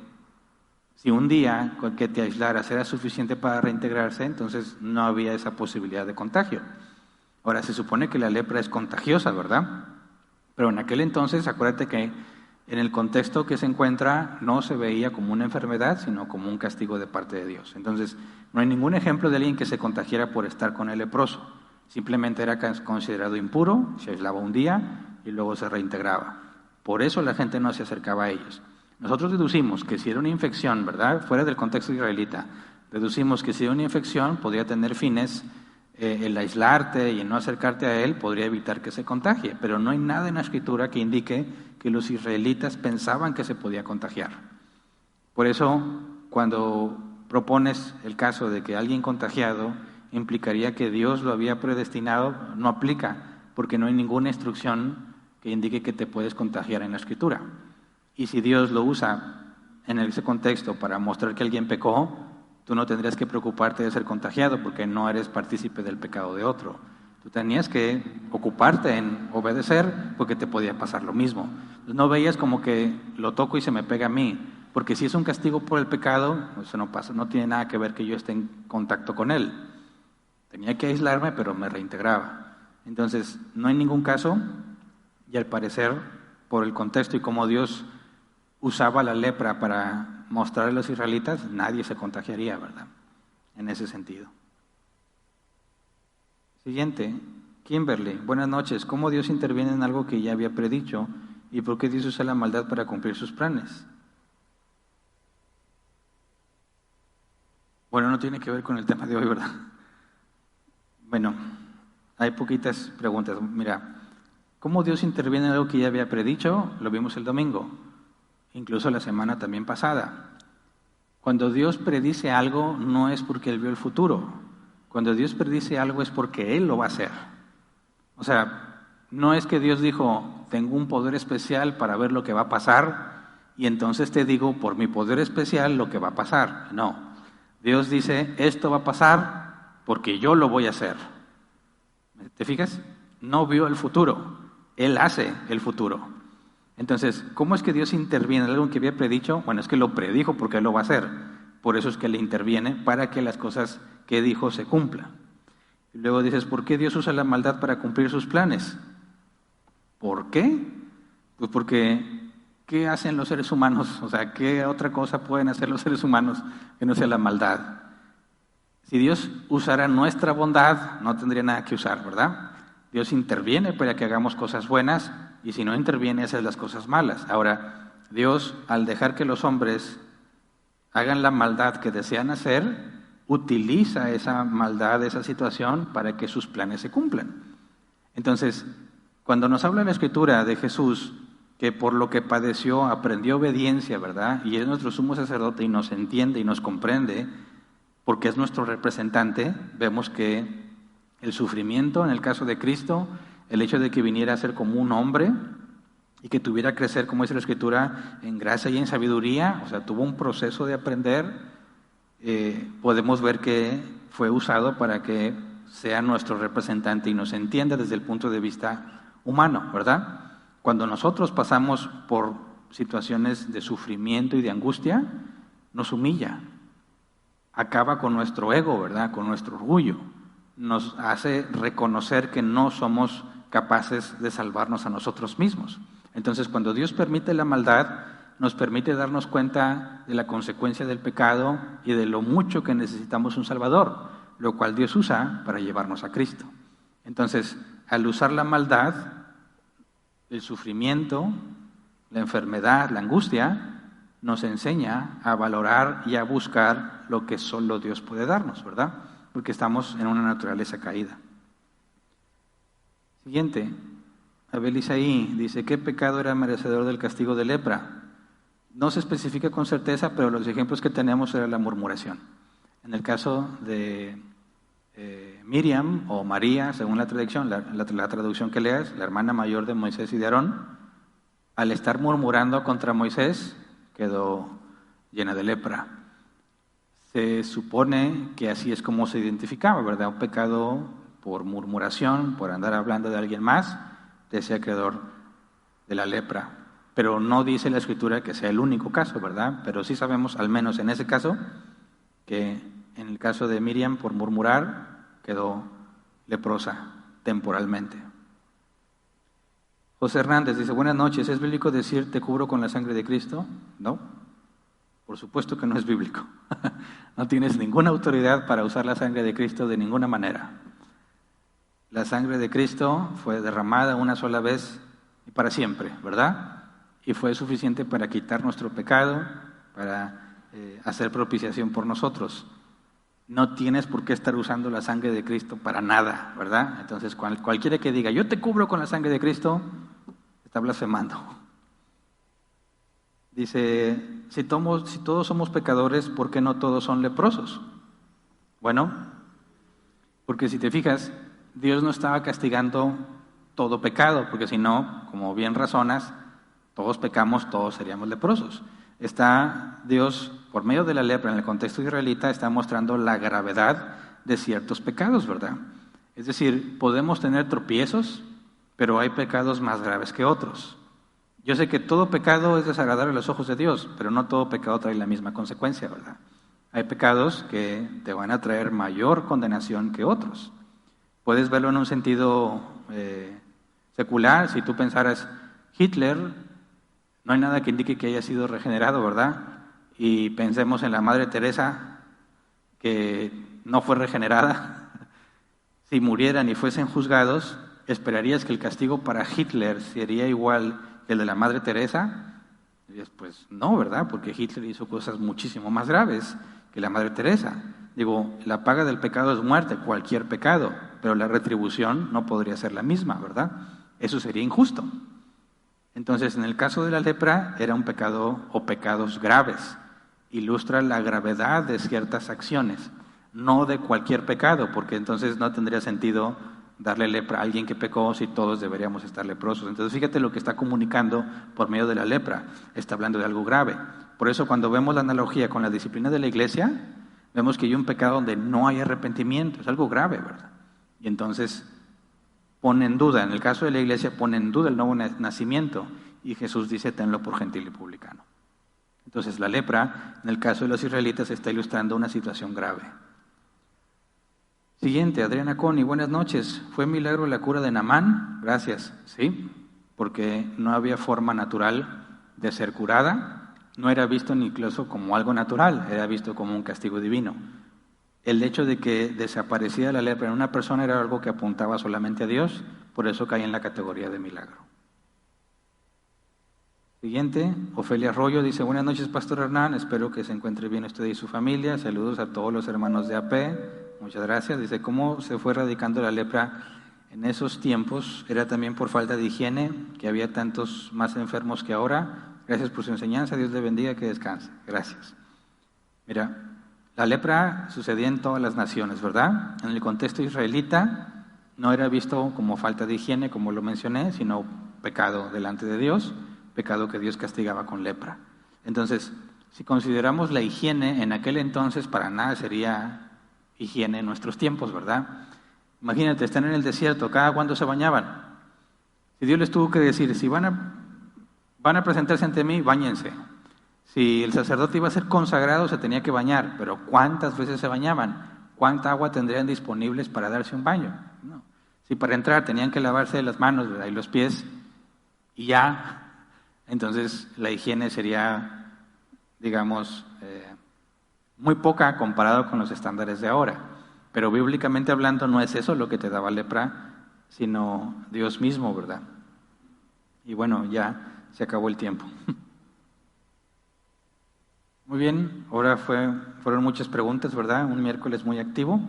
si un día que te aislaras era suficiente para reintegrarse, entonces no había esa posibilidad de contagio. Ahora, se supone que la lepra es contagiosa, ¿verdad? Pero en aquel entonces, acuérdate que en el contexto que se encuentra no se veía como una enfermedad, sino como un castigo de parte de Dios. Entonces, no hay ningún ejemplo de alguien que se contagiara por estar con el leproso. Simplemente era considerado impuro, se aislaba un día y luego se reintegraba. Por eso la gente no se acercaba a ellos. Nosotros deducimos que si era una infección, ¿verdad?, fuera del contexto israelita, deducimos que si era una infección podría tener fines, el aislarte y el no acercarte a él podría evitar que se contagie, pero no hay nada en la Escritura que indique que los israelitas pensaban que se podía contagiar. Por eso, cuando propones el caso de que alguien contagiado implicaría que Dios lo había predestinado, no aplica, porque no hay ninguna instrucción que indique que te puedes contagiar en la Escritura. Y si Dios lo usa en ese contexto para mostrar que alguien pecó, tú no tendrías que preocuparte de ser contagiado porque no eres partícipe del pecado de otro. Tú tenías que ocuparte en obedecer porque te podía pasar lo mismo. Entonces no veías como que lo toco y se me pega a mí, porque si es un castigo por el pecado, eso no pasa, no tiene nada que ver que yo esté en contacto con él. Tenía que aislarme, pero me reintegraba. Entonces, no hay ningún caso, y al parecer, por el contexto y cómo Dios usaba la lepra para mostrar a los israelitas, nadie se contagiaría, ¿verdad? En ese sentido. Siguiente, Kimberly, buenas noches. ¿Cómo Dios interviene en algo que ya había predicho y por qué Dios usa la maldad para cumplir sus planes? Bueno, no tiene que ver con el tema de hoy, ¿verdad? Bueno, hay poquitas preguntas. Mira, ¿cómo Dios interviene en algo que ya había predicho? Lo vimos el domingo. Incluso la semana también pasada. Cuando Dios predice algo, no es porque Él vio el futuro. Cuando Dios predice algo es porque Él lo va a hacer. O sea, no es que Dios dijo, tengo un poder especial para ver lo que va a pasar y entonces te digo por mi poder especial lo que va a pasar. No. Dios dice, esto va a pasar porque yo lo voy a hacer. ¿Te fijas? No vio el futuro. Él hace el futuro. Entonces, ¿cómo es que Dios interviene en algo que había predicho? Bueno, es que lo predijo porque Él lo va a hacer. Por eso es que le interviene para que las cosas que dijo se cumplan. Y luego dices, ¿por qué Dios usa la maldad para cumplir sus planes? ¿Por qué? Pues porque, ¿qué hacen los seres humanos? O sea, ¿qué otra cosa pueden hacer los seres humanos que no sea la maldad? Si Dios usara nuestra bondad, no tendría nada que usar, ¿verdad? Dios interviene para que hagamos cosas buenas, y si no interviene, hace las cosas malas. Ahora, Dios, al dejar que los hombres hagan la maldad que desean hacer, utiliza esa maldad, esa situación, para que sus planes se cumplan. Entonces, cuando nos habla la Escritura de Jesús, que por lo que padeció aprendió obediencia, ¿verdad? Y es nuestro sumo sacerdote y nos entiende y nos comprende, porque es nuestro representante, vemos que el sufrimiento en el caso de Cristo, el hecho de que viniera a ser como un hombre y que tuviera que crecer, como dice la Escritura, en gracia y en sabiduría, o sea, tuvo un proceso de aprender, podemos ver que fue usado para que sea nuestro representante y nos entienda desde el punto de vista humano, ¿verdad? Cuando nosotros pasamos por situaciones de sufrimiento y de angustia, nos humilla, acaba con nuestro ego, ¿verdad? Con nuestro orgullo, nos hace reconocer que no somos capaces de salvarnos a nosotros mismos. Entonces, cuando Dios permite la maldad, nos permite darnos cuenta de la consecuencia del pecado y de lo mucho que necesitamos un Salvador, lo cual Dios usa para llevarnos a Cristo. Entonces, al usar la maldad, el sufrimiento, la enfermedad, la angustia, nos enseña a valorar y a buscar lo que solo Dios puede darnos, ¿verdad? Porque estamos en una naturaleza caída. Siguiente, Abel Isaí dice, ¿qué pecado era merecedor del castigo de lepra? No se especifica con certeza, pero los ejemplos que tenemos era la murmuración. En el caso de Miriam o María, según la traducción, la traducción que leas, la hermana mayor de Moisés y de Aarón, al estar murmurando contra Moisés, quedó llena de lepra. Se supone que así es como se identificaba, ¿verdad? Un pecado por murmuración, por andar hablando de alguien más, decía el creador de la lepra. Pero no dice la Escritura que sea el único caso, ¿verdad? Pero sí sabemos, al menos en ese caso, que en el caso de Miriam, por murmurar, quedó leprosa temporalmente. José Hernández dice, buenas noches, ¿es bíblico decir te cubro con la sangre de Cristo? No, por supuesto que no es bíblico. No tienes ninguna autoridad para usar la sangre de Cristo de ninguna manera. La sangre de Cristo fue derramada una sola vez y para siempre, ¿verdad? Y fue suficiente para quitar nuestro pecado, para hacer propiciación por nosotros. No tienes por qué estar usando la sangre de Cristo para nada, ¿verdad? Entonces, cualquiera que diga, yo te cubro con la sangre de Cristo, está blasfemando. Dice, si todos somos pecadores, ¿por qué no todos son leprosos? Bueno, porque si te fijas, Dios no estaba castigando todo pecado, porque si no, como bien razonas, todos pecamos, todos seríamos leprosos. Está Dios, por medio de la lepra, en el contexto israelita, está mostrando la gravedad de ciertos pecados, ¿verdad? Es decir, podemos tener tropiezos, pero hay pecados más graves que otros. Yo sé que todo pecado es desagradable a los ojos de Dios, pero no todo pecado trae la misma consecuencia, ¿verdad? Hay pecados que te van a traer mayor condenación que otros. Puedes verlo en un sentido secular. Si tú pensaras, Hitler, no hay nada que indique que haya sido regenerado, ¿verdad? Y pensemos en la Madre Teresa, que no fue regenerada. Si murieran y fuesen juzgados, ¿esperarías que el castigo para Hitler sería igual que el de la Madre Teresa? Pues no, ¿verdad? Porque Hitler hizo cosas muchísimo más graves que la Madre Teresa. Digo, la paga del pecado es muerte, cualquier pecado, pero la retribución no podría ser la misma, ¿verdad? Eso sería injusto. Entonces, en el caso de la lepra, era un pecado o pecados graves. Ilustra la gravedad de ciertas acciones, no de cualquier pecado, porque entonces no tendría sentido darle lepra a alguien que pecó si todos deberíamos estar leprosos. Entonces, fíjate lo que está comunicando por medio de la lepra. Está hablando de algo grave. Por eso, cuando vemos la analogía con la disciplina de la iglesia, vemos que hay un pecado donde no hay arrepentimiento. Es algo grave, ¿verdad? Y entonces pone en duda, en el caso de la iglesia, pone en duda el nuevo nacimiento, y Jesús dice, tenlo por gentil y publicano. Entonces la lepra, en el caso de los israelitas, está ilustrando una situación grave. Siguiente, Adriana Coni, buenas noches. ¿Fue milagro la cura de Naamán? Gracias. Sí, porque no había forma natural de ser curada, no era visto ni incluso como algo natural, era visto como un castigo divino. El hecho de que desapareciera la lepra en una persona era algo que apuntaba solamente a Dios, por eso cae en la categoría de milagro. Siguiente, Ofelia Arroyo dice, buenas noches, Pastor Hernán, espero que se encuentre bien usted y su familia, saludos a todos los hermanos de AP, muchas gracias. Dice, ¿cómo se fue erradicando la lepra en esos tiempos? ¿Era también por falta de higiene, que había tantos más enfermos que ahora? Gracias por su enseñanza, Dios le bendiga, que descanse. Gracias. Mira, la lepra sucedía en todas las naciones, ¿verdad? En el contexto israelita no era visto como falta de higiene, como lo mencioné, sino pecado delante de Dios, pecado que Dios castigaba con lepra. Entonces, si consideramos la higiene en aquel entonces, para nada sería higiene en nuestros tiempos, ¿verdad? Imagínate, están en el desierto, ¿cada cuándo se bañaban? Si Dios les tuvo que decir, si van a presentarse ante mí, báñense. Si el sacerdote iba a ser consagrado, se tenía que bañar, pero ¿cuántas veces se bañaban? ¿Cuánta agua tendrían disponibles para darse un baño? No. Si para entrar tenían que lavarse las manos, ¿verdad?, y los pies, y ya, entonces la higiene sería, digamos, muy poca comparado con los estándares de ahora. Pero bíblicamente hablando no es eso lo que te daba lepra, sino Dios mismo, ¿verdad? Y bueno, ya se acabó el tiempo. Muy bien, ahora fueron muchas preguntas, ¿verdad? Un miércoles muy activo.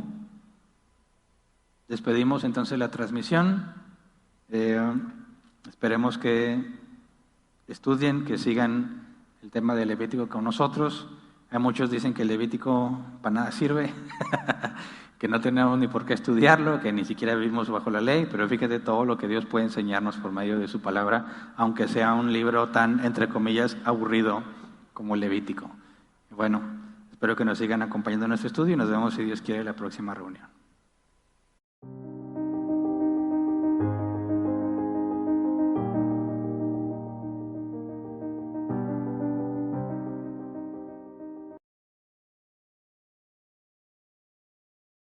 Despedimos entonces la transmisión. Esperemos que estudien, que sigan el tema del Levítico con nosotros. Hay muchos dicen que el Levítico para nada sirve, que no tenemos ni por qué estudiarlo, que ni siquiera vivimos bajo la ley, pero fíjate todo lo que Dios puede enseñarnos por medio de su palabra, aunque sea un libro tan, entre comillas, aburrido como el Levítico. Bueno, Espero que nos sigan acompañando en nuestro estudio y nos vemos, si Dios quiere, en la próxima reunión.